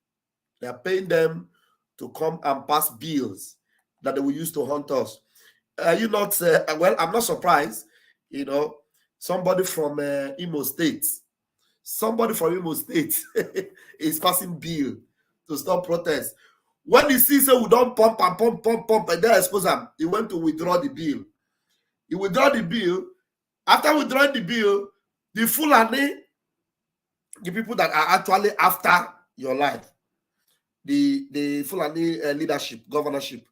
They are paying them to come and pass bills that they will use to hunt us. You not well? I'm not surprised. You know, somebody from Imo State, is passing bill to stop protests. When he sees we don't pump, and then I suppose he went to withdraw the bill. He withdrew the bill. After withdrawing the bill, the Fulani, the people that are actually after your life, the Fulani leadership, governorship,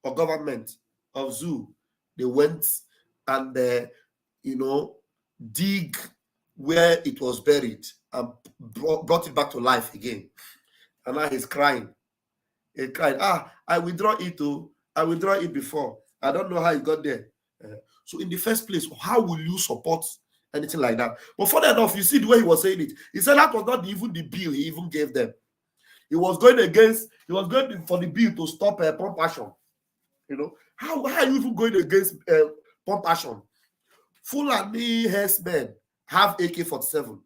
or government of Zoo, they went and dig where it was buried and brought it back to life again. And now he's crying. He cried, I withdraw it too. I withdraw it before. I don't know how it got there. So in the first place, how will you support anything like that? But further enough, you see the way he was saying it. He said that was not even the bill he even gave them. He was going for the bill to stop pump action. You know, how are you even going against pump action? Fulani herdsmen have AK-47,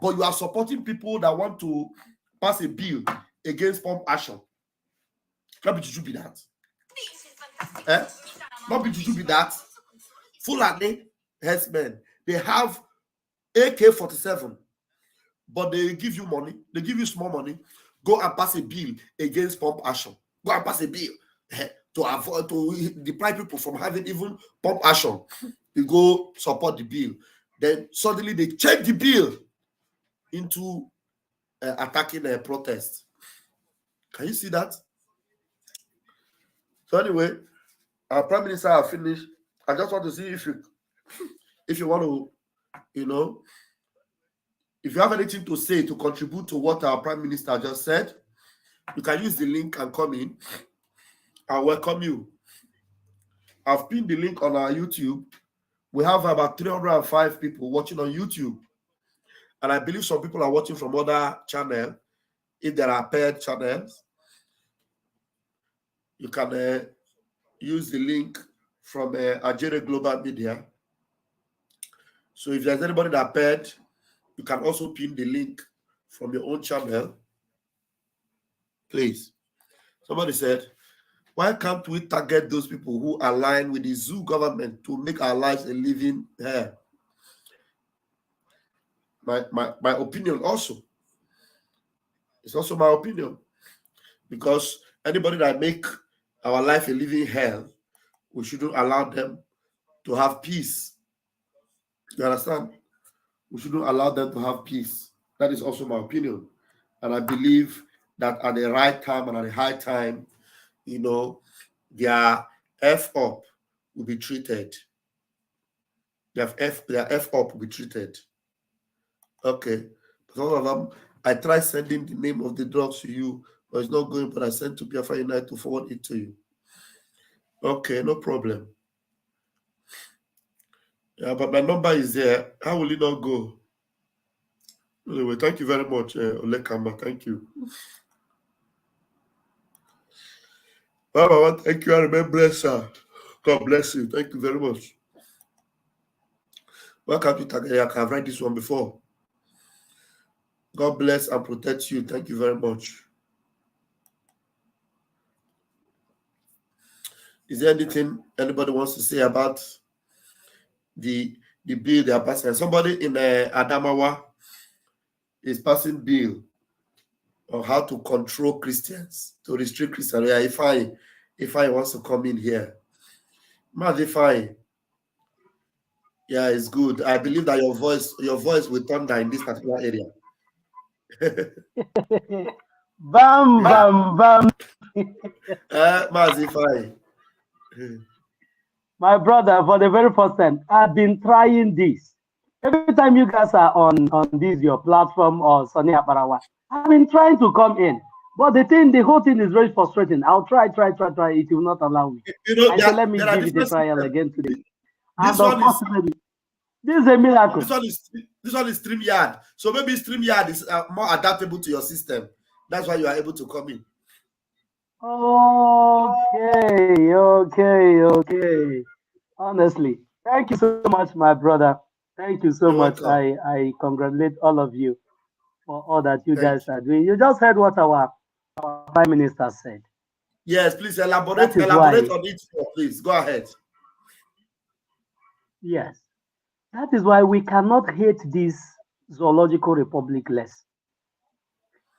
but you are supporting people that want to pass a bill against pump action. Not be to be that. Not be to be that. Fulani herdsmen, they have AK-47, but they give you money. They give you small money. Go and pass a bill against pump action. Go and pass a bill to deprive people from having even pump action. You go support the bill. Then suddenly they change the bill into attacking a protest. Can you see that? So anyway, our Prime Minister have finished. I just want to see if you want to, if you have anything to say to contribute to what our Prime Minister just said, you can use the link and come in. I welcome you. I've pinned the link on our YouTube. We have about 305 people watching on YouTube. And I believe some people are watching from other channels. If there are paired channels, you can use the link from Ajere Global Media. So if there's anybody that paired, you can also pin the link from your own channel. Please. Somebody said, why can't we target those people who align with the Zoo government to make our lives a living hell? My opinion also. It's also my opinion. Because anybody that make our life a living hell, we shouldn't allow them to have peace. You understand? We shouldn't allow them to have peace. That is also my opinion. And I believe that at the right time and at the high time, their F-up will be treated. Their F-up will be treated. Okay. Some of them, I tried sending the name of the drugs to you, But it's not going, but I sent to Biafra Unite to forward it to you. Okay, no problem. Yeah, but my number is there. How will it not go? Anyway, thank you very much, Olekamba. Thank you. Baba, thank you. I remember, sir. God bless you. Thank you very much. Welcome to Tagaya. I've read this one before. God bless and protect you. Thank you very much. Is there anything anybody wants to say about the bill they are passing? Somebody in Adamawa is passing bill on how to control Christians, to restrict Christians. Yeah, if I wants to come in here, Madify. Yeah, it's good. I believe that your voice will thunder in this particular area. Bam, bam, bam. Mazify. My brother, for the very first time, I've been trying this. Every time you guys are on this, your platform or Sonny Aparawa, I've been trying to come in. But the whole thing is very frustrating. I'll try. It will not allow me. I said, let me give it a trial again today. And unfortunately, this is a miracle. This one is StreamYard. So maybe StreamYard is more adaptable to your system. That's why you are able to come in. Okay. Honestly, thank you so much, my brother. Thank you so much. Welcome. I congratulate all of you for all that you guys are doing. You just heard what our Prime Minister said. Yes, please elaborate on it, please. Go ahead. Yes. That is why we cannot hate this zoological republic less.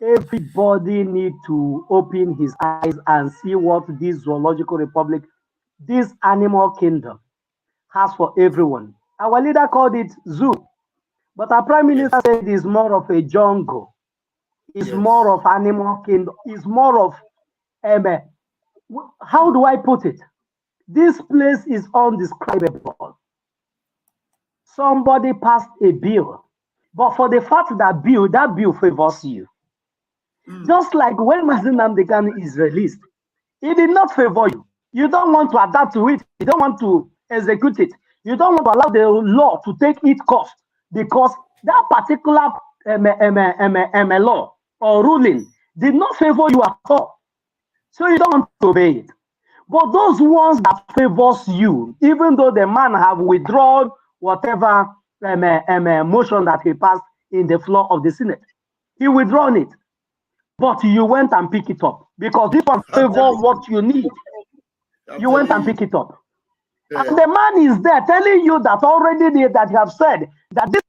Everybody need to open his eyes and see what this zoological republic, this animal kingdom, has for everyone. Our leader called it zoo, but our Prime Minister said it's more of a jungle. It's more of animal kingdom. It's more of, how do I put it? This place is undescribable. Somebody passed a bill, but for the fact that bill favors you. Just like when Mazi Nnamdi Kanu is released, it did not favor you. You don't want to adapt to it. You don't want to execute it. You don't want to allow the law to take its course because that particular law or ruling did not favor you at all. So you don't want to obey it. But those ones that favors you, even though the man have withdrawn whatever motion that he passed in the floor of the Senate, he withdrawn it. But you went and pick it up because this one favors what you need. You went and pick it up. Yeah. And the man is there telling you that already that you have said that this.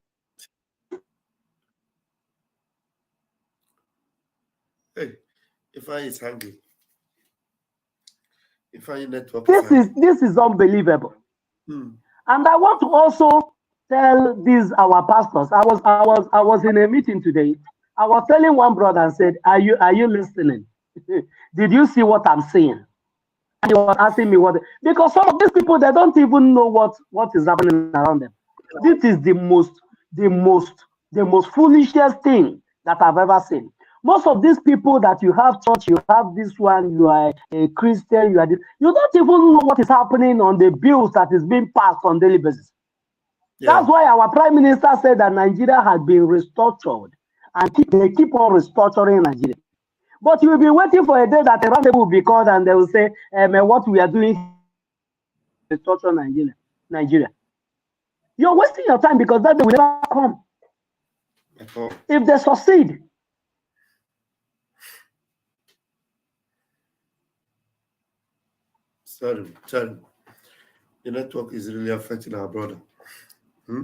Hey, if I is hungry. If I network. This is unbelievable. And I want to also tell these our pastors. I was in a meeting today. I was telling one brother and said, are you listening? Did you see what I'm saying? And he was asking me what, because some of these people, they don't even know what is happening around them. This is the most foolishest thing that I've ever seen. Most of these people that you have church, you have this one, you are a Christian, you are this, you don't even know what is happening on the bills that is being passed on daily basis. Yeah. That's why our Prime Minister said that Nigeria has been restructured. And they keep on restructuring Nigeria. But you will be waiting for a day that a roundtable will be called and they will say, what we are doing is restructure Nigeria. You're wasting your time because that day will never come. If they succeed. Sorry. The network is really affecting our brother.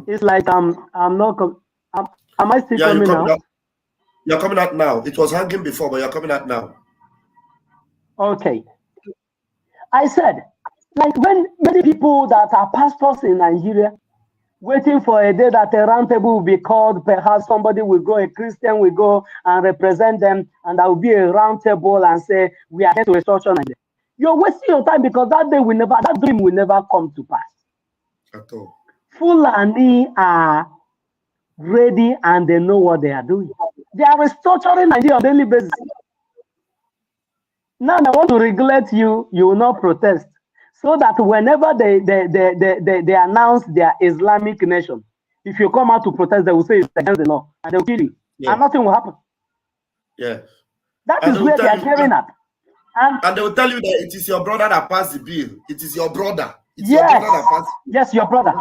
It's like am I still coming out? You're coming out now. It was hanging before, but you're coming out now. Okay. I said, like when many people that are pastors in Nigeria waiting for a day that a roundtable will be called, perhaps somebody will go, a Christian will go and represent them, and there will be a roundtable and say, we are here to restructure Nigeria. You're wasting your time because that dream will never come to pass. At all. Fulani are ready and they know what they are doing. They are restructuring Nigeria on a daily basis. Now they want to regulate you, you will not protest. So that whenever they announce their Islamic nation, if you come out to protest, they will say it's against the law and they'll kill you. Yeah. And nothing will happen. Yeah. That And is where they are gearing up. And they will tell you that it is your brother that passed the bill. It is your brother. It's yes, your brother that passed. Yes, your brother.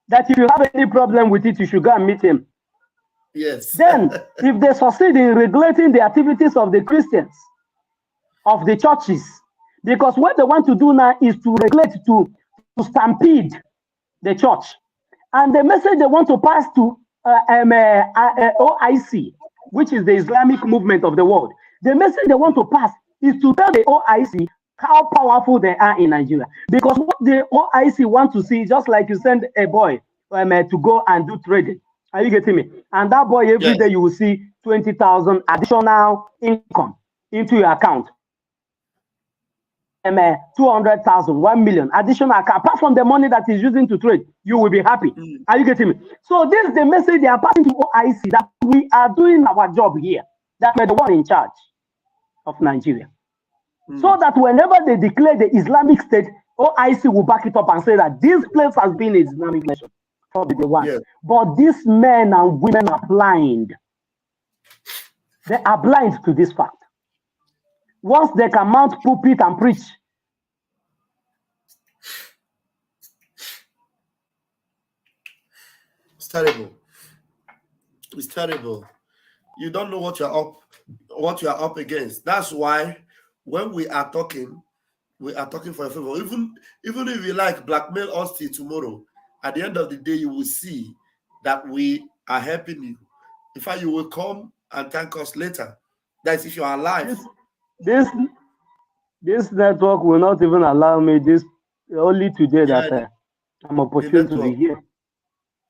That if you have any problem with it, you should go and meet him. Yes. Then, if they succeed in regulating the activities of the Christians, of the churches, because what they want to do now is to regulate, to stampede the church. And the message they want to pass to OIC, which is the Islamic movement of the world, the message they want to pass is to tell the OIC how powerful they are in Nigeria. Because what the OIC want to see, just like you send a boy to go and do trading. Are you getting me? And that boy, every day you will see 20,000 additional income into your account. 200,000, 1 million additional account. Apart from the money that he's using to trade, you will be happy. Are you getting me? So this is the message they are passing to OIC, that we are doing our job here, that we're the one in charge of Nigeria. So that whenever they declare the Islamic State, OIC will back it up and say that this place has been an Islamic nation from the one. Yeah. But these men and women are blind. They are blind to this fact. Once they can mount pulpit and preach, it's terrible. It's terrible. You don't know what you're up against. That's why when we are talking for a favor. Even if you like blackmail us till tomorrow, at the end of the day, you will see that we are helping you. In fact, you will come and thank us later. That's if you are alive. This network will not even allow me this only today that I'm opportunity to be here.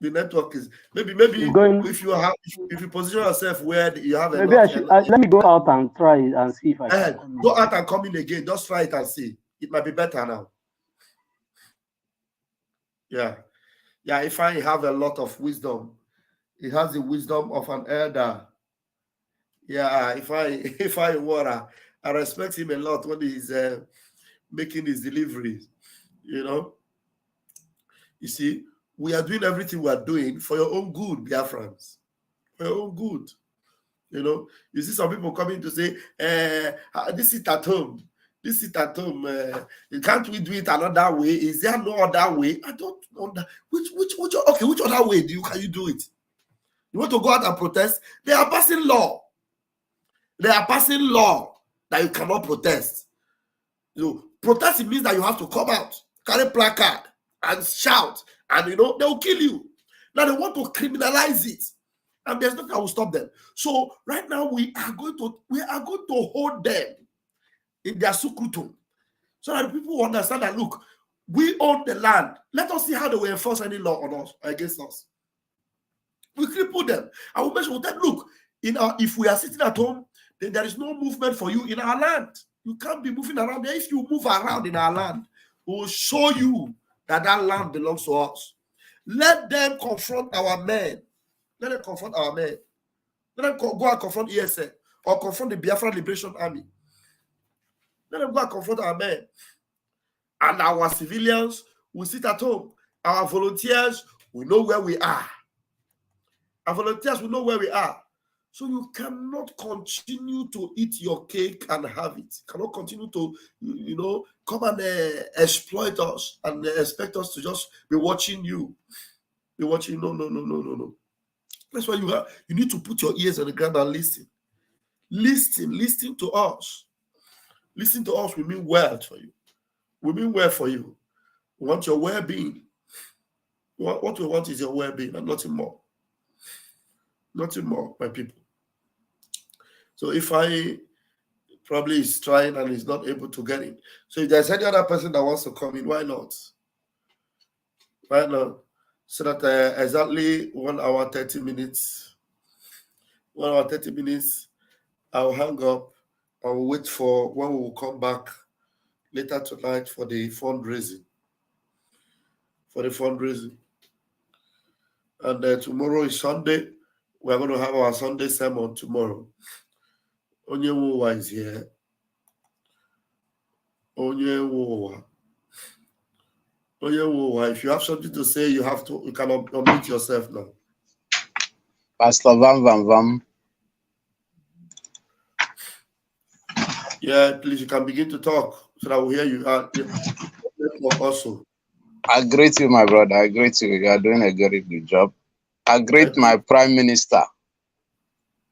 The network is maybe if you position yourself where you have maybe let me go out and try and see if I can go out and come in again. Just try it and see. It might be better now. Yeah. If I have a lot of wisdom, it has the wisdom of an elder. Yeah, if I were, I respect him a lot when he's making his deliveries. You see, we are doing everything we are doing for your own good, Biafrans. For your own good. You see some people coming to say, this is at home. This is at home. Can't we do it another way? Is there no other way? I don't know that. Which other way can you do it? You want to go out and protest? They are passing law. They are passing law that you cannot protest. Protest means that you have to come out, carry placard, and shout, and they will kill you. Now they want to criminalize it, and there's nothing that will stop them. So right now we are going to hold them in their sukrutum, so that people will understand that look, we own the land. Let us see how they will enforce any law on us against us. We cripple them. I will mention that look, if we are sitting at home, then there is no movement for you in our land. You can't be moving around there. If you move around in our land, we will show you that land belongs to us. Let them confront our men. Let them confront our men. Let them go and confront ESN or confront the Biafra Liberation Army. Let them go and confront our men. And our civilians will sit at home. Our volunteers will know where we are. Our volunteers will know where we are. So you cannot continue to eat your cake and have it. You cannot continue to, come and exploit us and expect us to just be watching you. Be watching. No. That's why you need to put your ears on the ground and listen. Listen to us. Listen to us. We mean well for you. We mean well for you. We want your well-being. What we want is your well-being and nothing more. Nothing more, my people. So if I probably is trying and is not able to get in. So if there's any other person that wants to come in, why not? Why not? So that exactly 1 hour, 30 minutes. 1 hour, 30 minutes, I'll hang up. I will wait for when we will come back later tonight for the fundraising. And tomorrow is Sunday. We're going to have our Sunday sermon tomorrow. Onyemuwa is here. If you have something to say, you can unmute yourself now. Pastor Vam. Yeah, please, you can begin to talk so that we'll hear you. Also. I greet you, my brother. I greet you. You are doing a very good job. I greet my Prime Minister,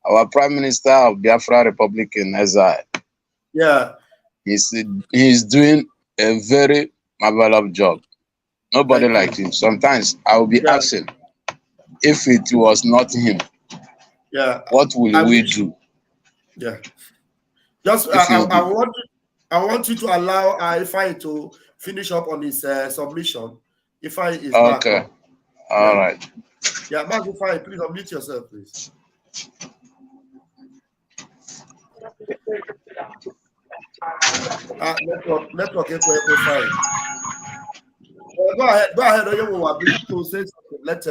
our Prime Minister of Biafra Republic in exile. Yeah. He's doing a very marvelous job. Nobody like him. Sometimes I will be asking, if it was not him, what will we do? Yeah. Just I want you to allow Ifeanyi to finish up on his submission. Ifeanyi is back. Okay. All right. Yeah, Mark Ifeanyi, please unmute yourself, please. Network fine. Go ahead. To say something. Let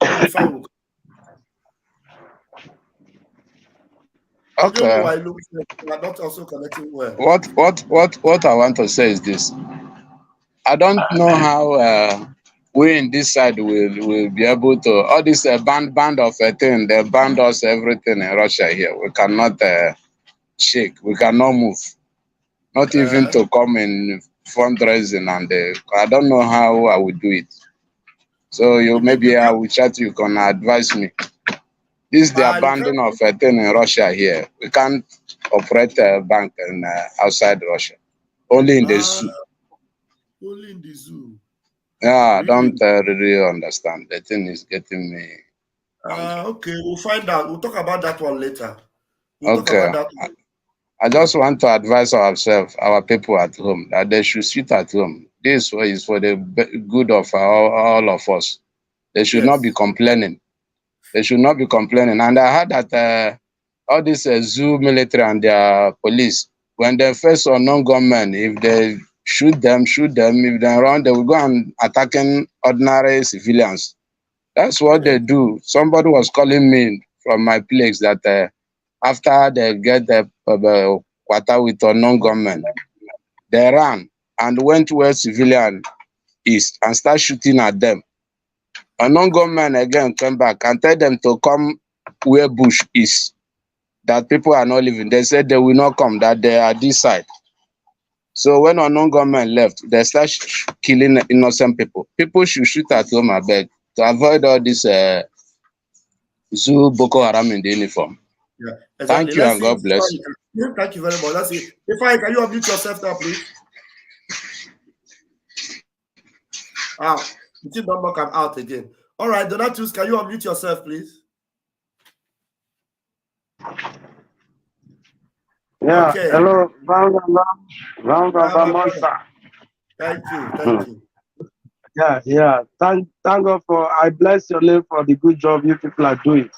Ifeanyi. Okay. Not also connecting well. What I want to say is this. I don't know how we in this side will be able to, all this band of a thing, they banned us everything in Russia here. We cannot shake, we cannot move, not even to come in fundraising, and I don't know how I will do it. So maybe I will chat, you can advise me. This is the abandoning of a thing in Russia here. We can't operate a bank outside Russia, only in the zoo. Only in the zoo. Yeah, I don't really understand. The thing is getting me. Okay, we'll find out. We'll talk about that one later. Okay. I just want to advise ourselves, our people at home, that they should sit at home. This is for the good of all of us. They should not be complaining. They should not be complaining. And I heard that all this zoo military and their police, when they face unknown gunmen, if they shoot them. If they run, they will go and attacking ordinary civilians. That's what they do. Somebody was calling me from my place that after they get the quarter with unknown gunmen, they ran and went where civilian is and start shooting at them. Unknown gunmen again came back and tell them to come where bush is, that people are not living. They said they will not come, that they are this side. So when unknown gunmen left, they start killing innocent people. People should shoot at home, I beg, to avoid all this zoo Boko Haram in the uniform. Yeah, exactly. Thank you and God bless you. Thank you very much. Let's see. Ifeanyi, can you unmute yourself now, please? You did not come out again. All right, Donatus, can you unmute yourself, please? Yeah, okay. Hello, Thank you. Yeah. Thank God I bless your name for the good job you people are doing.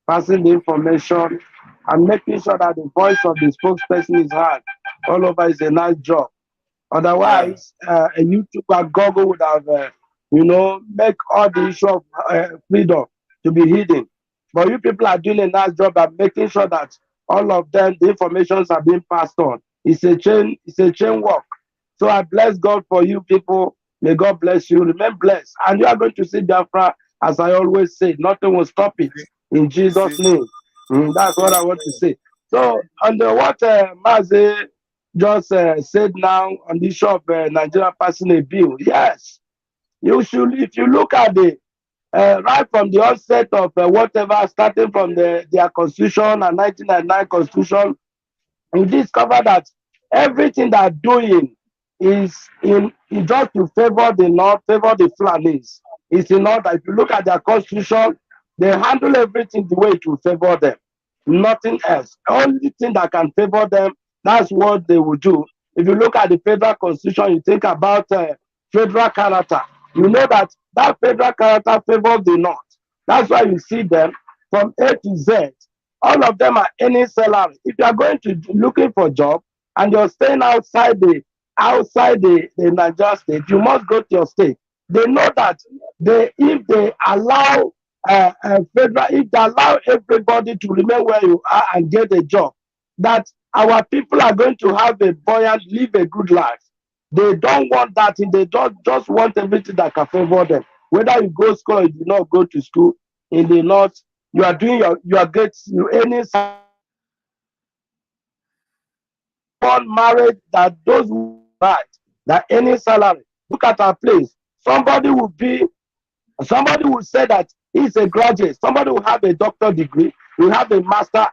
Passing the information and making sure that the voice of the spokesperson is heard all over is a nice job. Otherwise, a YouTuber Google would have, make all the issue of freedom to be hidden. But you people are doing a nice job at making sure that all of them, the informations are being passed on. It's a chain work. So I bless God for you people. May God bless you. Remain blessed. And you are going to see Biafra, as I always say, nothing will stop it. In Jesus' name. That's what I want to say. So, under what Mazi just said now on the issue of Nigeria passing a bill, yes, you should, if you look at the right from the onset of whatever, starting from their constitution and 1999 constitution, you discover that everything they're doing is just to favor the North, favor the Fulanis. It's in order. If you look at their constitution, they handle everything the way it will favor them. Nothing else. Only thing that can favor them, that's what they will do. If you look at the federal constitution, you think about federal character. You know that federal character favors the North. That's why you see them from A to Z. All of them are earning salary. If you are going to looking for a job and you're staying outside the Nigeria state, you must go to your state. They know that if they allow if they allow everybody to remain where you are and get a job, that our people are going to have a buoyant, live a good life. They don't want that. They don't just want everything that can favor them. Whether you go to school or you do not go to school, in the north, you are doing your getting any married that those who right that any salary. Look at our place. Somebody will say that he's a graduate. Somebody will have a doctor degree, will have a master.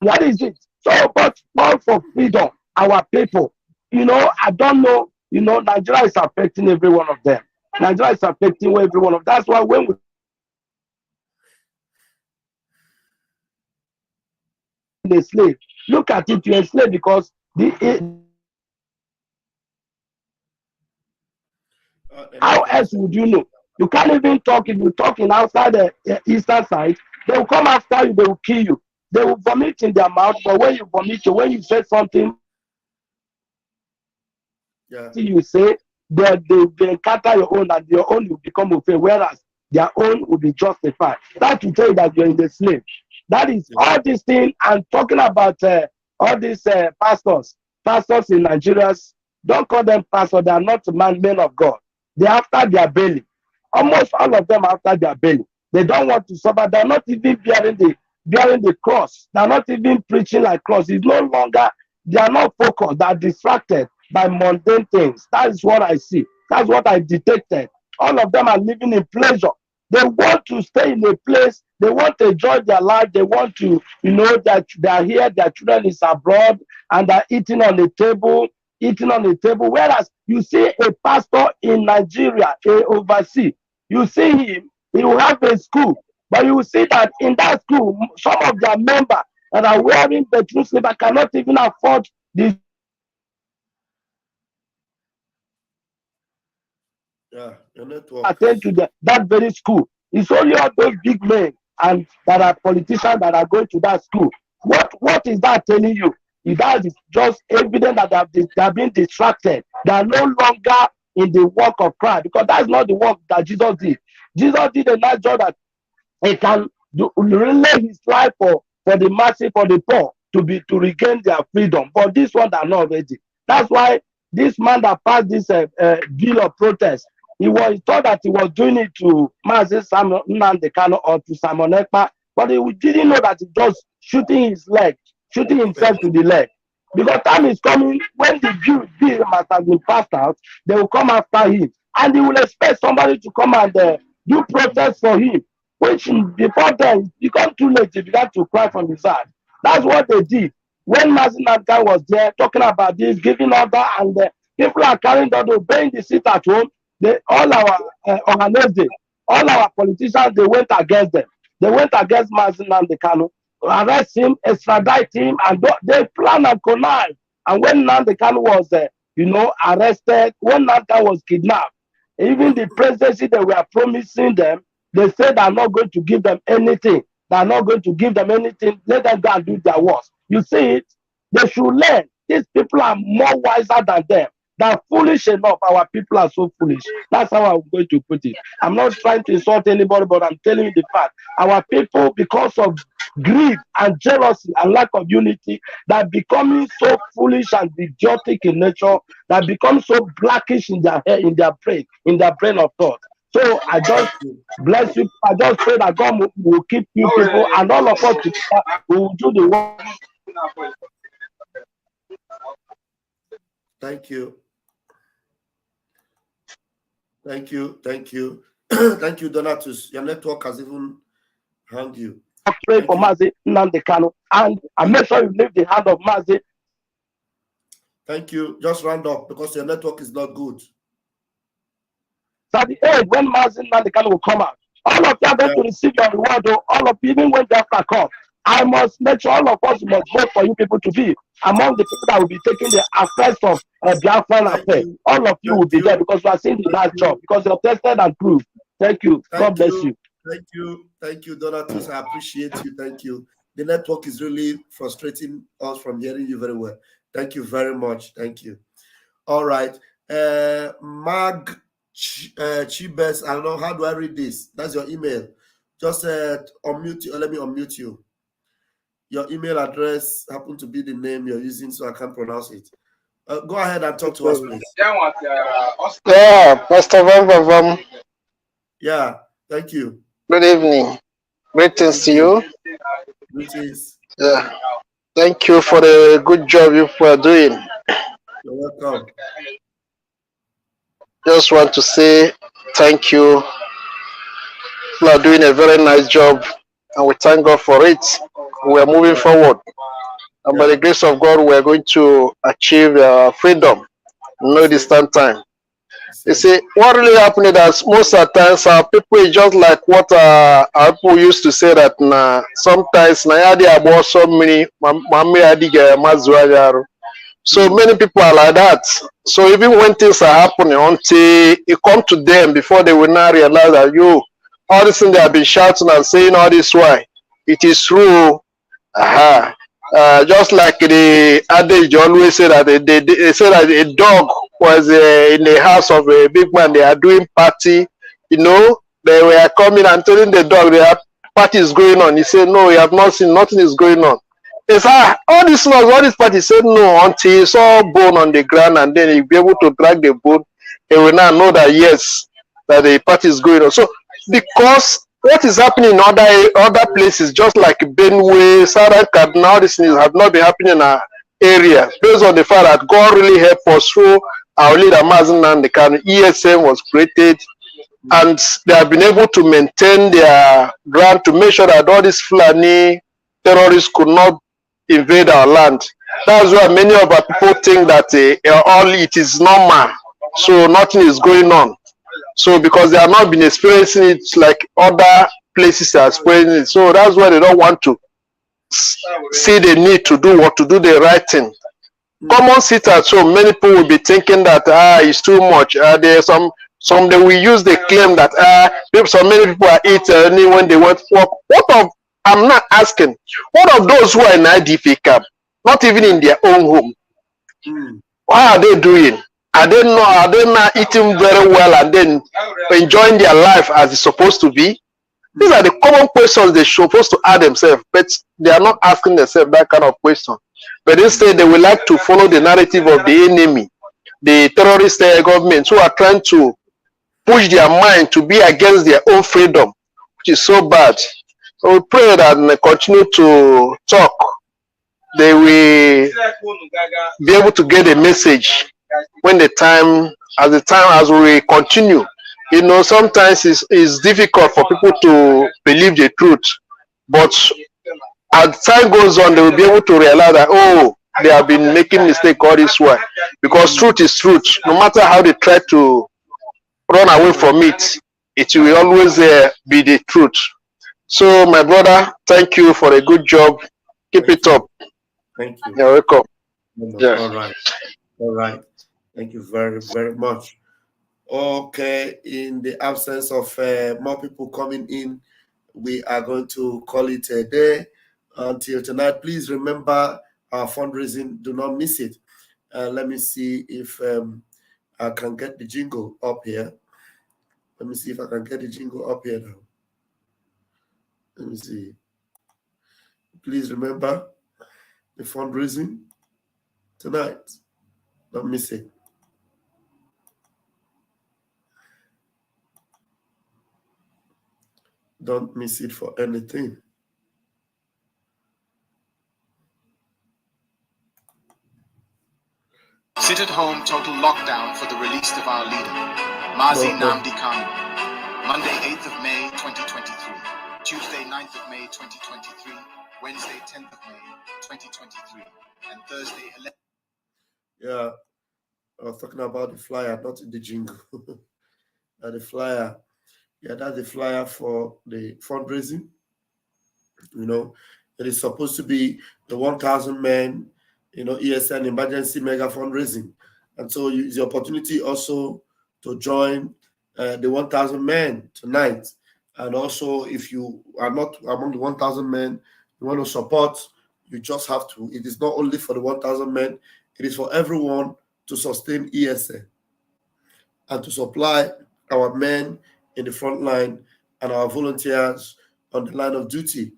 That is it. So, but all for freedom, our people. I don't know. Nigeria is affecting every one of them. Nigeria is affecting every one of them. That's why when we the slave, look at it, you're a slave because how else would you know? You can't even talk. If you talk in outside the eastern side, they will come after you, they will kill you. They will vomit in their mouth, but when you vomit, when you say something, you say they encounter your own, and your own will become offense, whereas their own will be justified. That will tell you that you're in the slave. That is all this thing. I'm talking about all these pastors in Nigeria. Don't call them pastors. They are not men of God. They're after their belly. Almost all of them are after their belly. They don't want to suffer. They're not even bearing the cross. They're not even preaching like cross. It's no longer, they are not focused. They're distracted by mundane things. That is what I see. That's what I detected. All of them are living in pleasure. They want to stay in a place. They want to enjoy their life. They want to, that they are here, their children is abroad, and they're eating on the table. Whereas you see a pastor in Nigeria, overseas, you see him, he will have a school, but you will see that in that school, some of their members that are wearing the true slipper cannot even afford this. Your network. Attend to that very school. It's only all those big men and that are politicians that are going to that school. What is that telling you? That is just evident that they have been distracted. They are no longer in the work of Christ, because that's not the work that Jesus did. Jesus did a nice job that he can relay his life for the masses, for the poor, to regain their freedom. But this one are not ready. That's why this man that passed this bill of protest, he thought that he was doing it to Mazi Nnamdi Kanu or to Simon Ekpa, but he didn't know that he was shooting himself to the leg. Because time is coming when the bill must have been passed out, they will come after him, and he will expect somebody to come and do protest for him. Which before then, it became too late. He began to cry from his heart. That's what they did. When Mazi Nnamdi Kanu was there talking about this, giving order, and people are carrying on obeying the seat at home. All our all our politicians, they went against them. They went against Mazi Nnamdi Kanu, arrest him, extradite him, and they plan and connive. And when Nnamdi Kanu was, arrested, when Nnamdi Kanu was kidnapped, even the presidency they were promising them, they said they're not going to give them anything. They're not going to give them anything. Let them go and do their worst. You see it? They should learn. These people are more wiser than them. They're foolish enough. Our people are so foolish. That's how I'm going to put it. I'm not trying to insult anybody, but I'm telling you the fact. Our people, because of greed and jealousy and lack of unity, they're becoming so foolish and idiotic in nature. They become so blackish in their head, in their brain of thought. So I just bless you. I just pray that God will keep you people, and all of us will do the work. Thank you. Thank you. Thank you, Donatus. Your network has even hung you. Pray for Mazi Nnamdi Kanu, and make sure you leave the hand of Mazi. Thank you. Just round up because your network is not good. At the end, when Mazi Nnamdi Kanu will come out, all of you are going to receive your reward. All of you, even when Biafra comes, I must make sure all of us must vote for you people to be among the people that will be taking the affairs of Biafra affair. All of you will be there because we are seeing the last job, because you're tested and proved. Thank you. God bless you. Thank you, Donatus. I appreciate you. Thank you. The network is really frustrating us from hearing you very well. Thank you very much. Thank you. All right. Mag Chibes, I don't know, how do I read this? That's your email. Just unmute you. Let me unmute you. Your email address happen to be the name you're using, so I can't pronounce it. Go ahead and talk to us, please. Yeah, Pastor Vam. Yeah, thank you. Good evening. Greetings to you. Greetings. Yeah. Thank you for the good job you are doing. You're welcome. Just want to say thank you. You are doing a very nice job, and we thank God for it. We are moving forward. And by the grace of God, we are going to achieve freedom in no distant time. You see, what really happened is that most of the times our people is just like what our people used to say that sometimes so many so many people are like that. So even when things are happening, until it come to them before they will not realize that all this thing they have been shouting and saying all this why it is true. Just like the adage always say that they say that a dog was in the house of a big man. They are doing party, they were coming and telling the dog their party is going on. He said, no, you have not seen, nothing is going on. He said, all this noise, all this party. He said, no, until he saw bone on the ground, and then he'll be able to drag the bone. He will now know that yes, that the party is going on. So because what is happening in other places, just like Benue, Southern Kaduna, all these things have not been happening in our area, based on the fact that God really helped us through our leader Mazi Nnamdi Kanu. ESM was created, and they have been able to maintain their ground to make sure that all these Fulani terrorists could not invade our land. That's why many of our people think that all it is normal, so nothing is going on. So because they have not been experiencing it like other places are experiencing it, so that's why they don't want to see the need to do the right thing. Common sit at home, many people will be thinking that it's too much. There are some they will use the claim that so many people are eating when they want to work. I'm not asking. What of those who are in IDP camp, not even in their own home? What are they doing? Are they not eating very well and then enjoying their life as it's supposed to be? These are the common questions they're supposed to ask themselves, but they are not asking themselves that kind of question. But instead, they would like to follow the narrative of the enemy, the terrorist governments who are trying to push their mind to be against their own freedom, which is so bad. So we pray that they continue to talk. They will be able to get a message when as we continue. Sometimes it's difficult for people to believe the truth, but as time goes on, they will be able to realize that they have been making mistake all this while, because truth is truth. No matter how they try to run away from it, it will always be the truth. So my brother, thank you for a good job. Keep it up. Thank you. You're welcome. Yeah. All right. Thank you very, very much. Okay, in the absence of more people coming in, we are going to call it a day until tonight. Please remember our fundraising. Do not miss it. Let me see if I can get the jingle up here. Let me see if I can get the jingle up here now. Let me see. Please remember the fundraising tonight. Don't miss it. Don't miss it for anything. Sit at home total lockdown for the release of our leader, Mazi Nnamdi Kanu. Monday, 8th of May, 2023. Tuesday, 9th of May, 2023. Wednesday, 10th of May, 2023. And Thursday, 11th. Yeah, I was talking about the flyer, not the jingle. The flyer. Yeah, that's the flyer for the fundraising. It is supposed to be the 1,000 men, ESN emergency mega fundraising. And so it's the opportunity also to join the 1,000 men tonight. And also, if you are not among the 1,000 men, you want to support, you just have to. It is not only for the 1,000 men, it is for everyone to sustain ESN and to supply our men in the front line and our volunteers on the line of duty.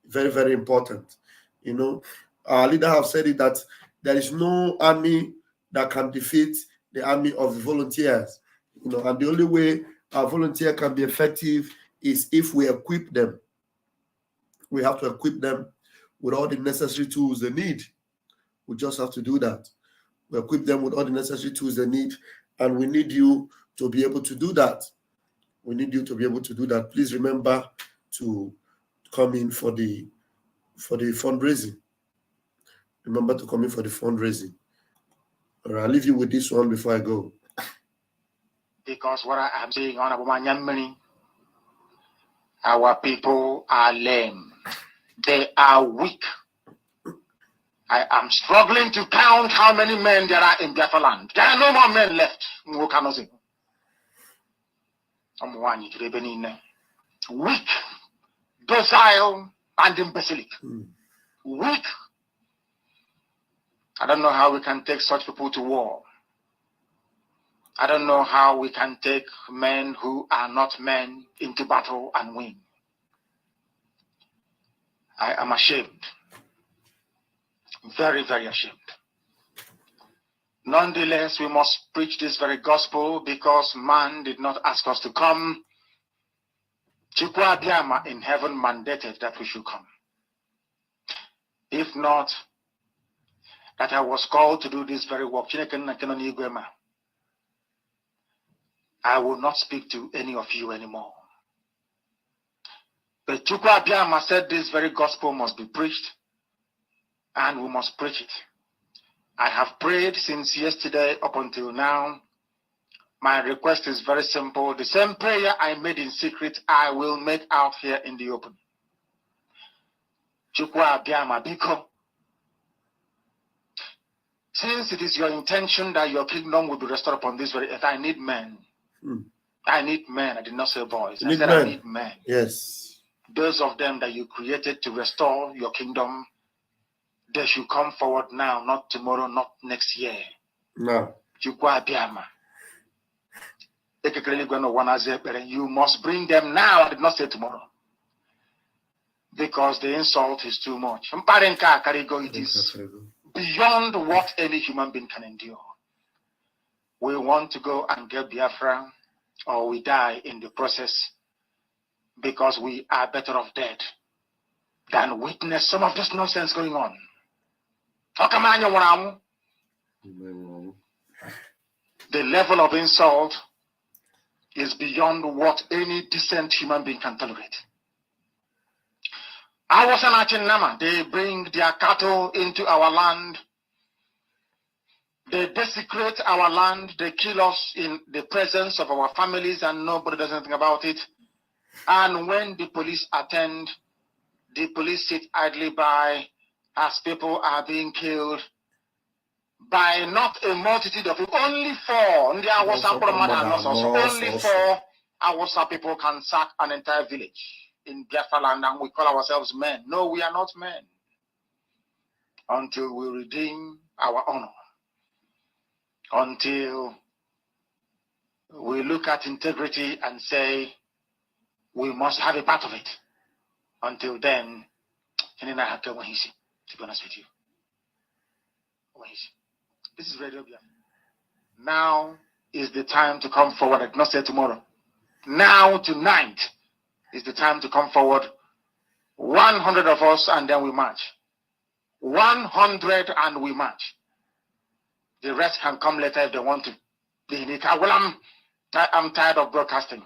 Very, very important. You know, our leader have said it that there is no army that can defeat the army of the volunteers. You know, and the only way our volunteer can be effective is if we equip them. We have to equip them with all the necessary tools they need. We just have to do that. We equip them with all the necessary tools they need, and we need you to be able to do that. We need you to be able to do that. Please remember to come in for the fundraising. Remember to come in for the fundraising. All right, I'll leave you with this one before I go. Because what I am saying, Honorable Manyamani, our people are lame. They are weak. I am struggling to count how many men there are in Biafra land. There are no more men left. Weak, docile, and imbecilic. Weak. I don't know how we can take such people to war. I don't know how we can take men who are not men into battle and win. I am ashamed. Very, very ashamed. Nonetheless, we must preach this very gospel because man did not ask us to come. Chukwa Abiyama in heaven mandated that we should come. If not, that I was called to do this very work, I will not speak to any of you anymore. But Chukwa Abiyama said this very gospel must be preached, and we must preach it. I have prayed since yesterday up until now. My request is very simple. The same prayer I made in secret, I will make out here in the open. Chukwa Abiyama Biko, since it is your intention that your kingdom will be restored upon this very earth, I need men. I need men. I did not say boys. I said I need men. Yes. Those of them that you created to restore your kingdom, they should come forward now, not tomorrow, not next year. No. Chukwa Abiyama. You must bring them now. I did not say tomorrow. Because the insult is too much. It is beyond what any human being can endure. We want to go and get Biafra, or we die in the process, because we are better off dead than witness some of this nonsense going on. The level of insult is beyond what any decent human being can tolerate. They bring their cattle into our land. They desecrate our land. They kill us in the presence of our families and nobody does anything about it. And when the police attend, the police sit idly by as people are being killed by not a multitude of people. Only 4. Only 4 Awasa people can sack an entire village in Biafra land, and we call ourselves men. No, we are not men. Until we redeem our honor. Until we look at integrity and say, we must have a part of it. Until then, to be honest with you. This is Radio Biafra. Now is the time to come forward. I did not say tomorrow. Now, tonight, is the time to come forward. 100 of us, and then we march. 100 and we march. The rest can come later if they want to be in it. I'm tired of broadcasting.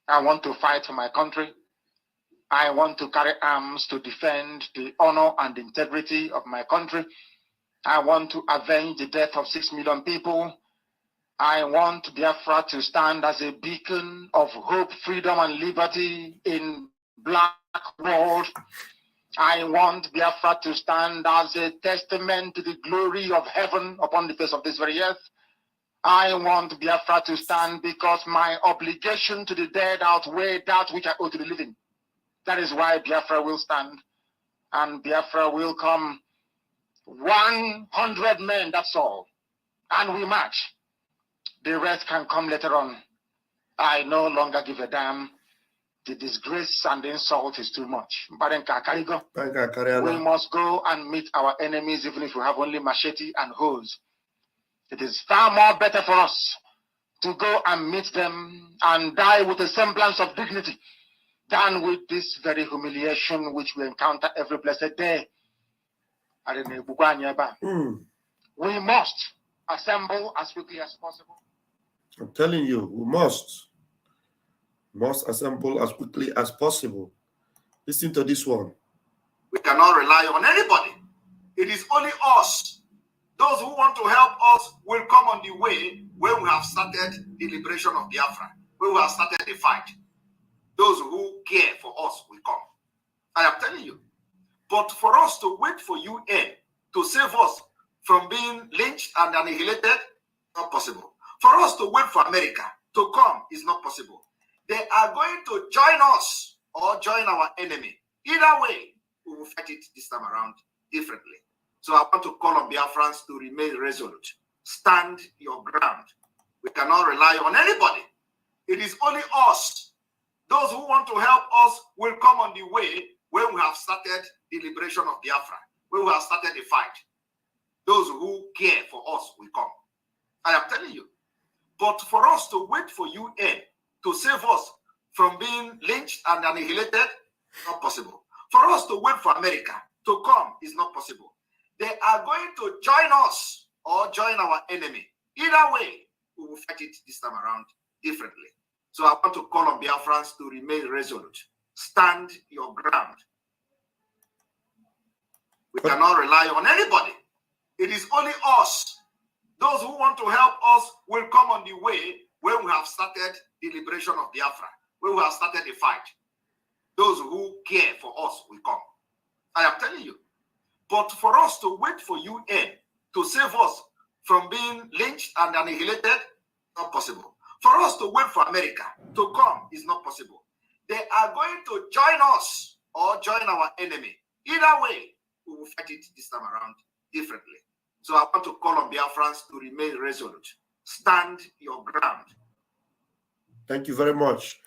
I want to fight for my country. I want to carry arms to defend the honor and integrity of my country. I want to avenge the death of 6 million people. I want Biafra to stand as a beacon of hope, freedom, and liberty in black world. I want Biafra to stand as a testament to the glory of heaven upon the face of this very earth. I want Biafra to stand because my obligation to the dead outweigh that which I owe to the living. That is why Biafra will stand, and Biafra will come. 100 men, that's all. And we march. The rest can come later on. I no longer give a damn. The disgrace and the insult is too much. We must go and meet our enemies even if we have only machete and hoes. It is far more better for us to go and meet them and die with a semblance of dignity than with this very humiliation which we encounter every blessed day. We must assemble as quickly as possible. I'm telling you, we must assemble as quickly as possible. Listen to this one. We cannot rely on anybody. It is only us. Those who want to help us will come on the way when we have started the liberation of Biafra, when we have started the fight. Those who care for us will come. I am telling you. But for us to wait for UN to save us from being lynched and annihilated, not possible. For us to wait for America to come is not possible. They are going to join us or join our enemy. Either way, we will fight it this time around differently. So I want to call on Biafrans to remain resolute. Stand your ground. We cannot rely on anybody. It is only us. Those who want to help us will come on the way when we have started the liberation of Biafra, when we have started the fight. Those who care for us will come. I am telling you. But for us to wait for UN to save us from being lynched and annihilated, not possible. For us to wait for America to come is not possible. They are going to join us or join our enemy. Either way, we will fight it this time around differently. So I want to call on Biafrans to remain resolute. Stand your ground. We cannot rely on anybody. It is only us. Those who want to help us will come on the way when we have started the liberation of Biafra, when we have started the fight. Those who care for us will come. I am telling you. But for us to wait for UN to save us from being lynched and annihilated, not possible. For us to wait for America to come is not possible. They are going to join us or join our enemy. Either way, we will fight it this time around differently. So I want to call on Biafrans to remain resolute. Stand your ground. Thank you very much.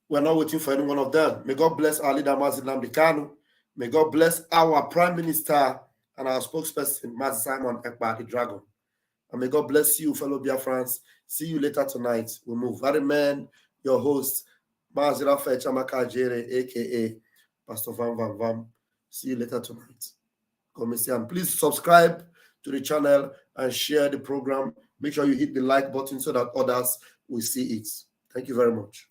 We're not waiting for any one of them. May God bless our leader, Mazi Nnamdi Kanu. May God bless our Prime Minister and our spokesperson, Mazi Simon Ekpa, the Dragon. And may God bless you, fellow Biafrans. See you later tonight. We move. Very man, your host, Mazi Rafael Chamaka Jere, a.k.a. Pastor Vam Vam Vam. See you later tonight. And please subscribe to the channel and share the program. Make sure you hit the like button so that others will see it. Thank you very much.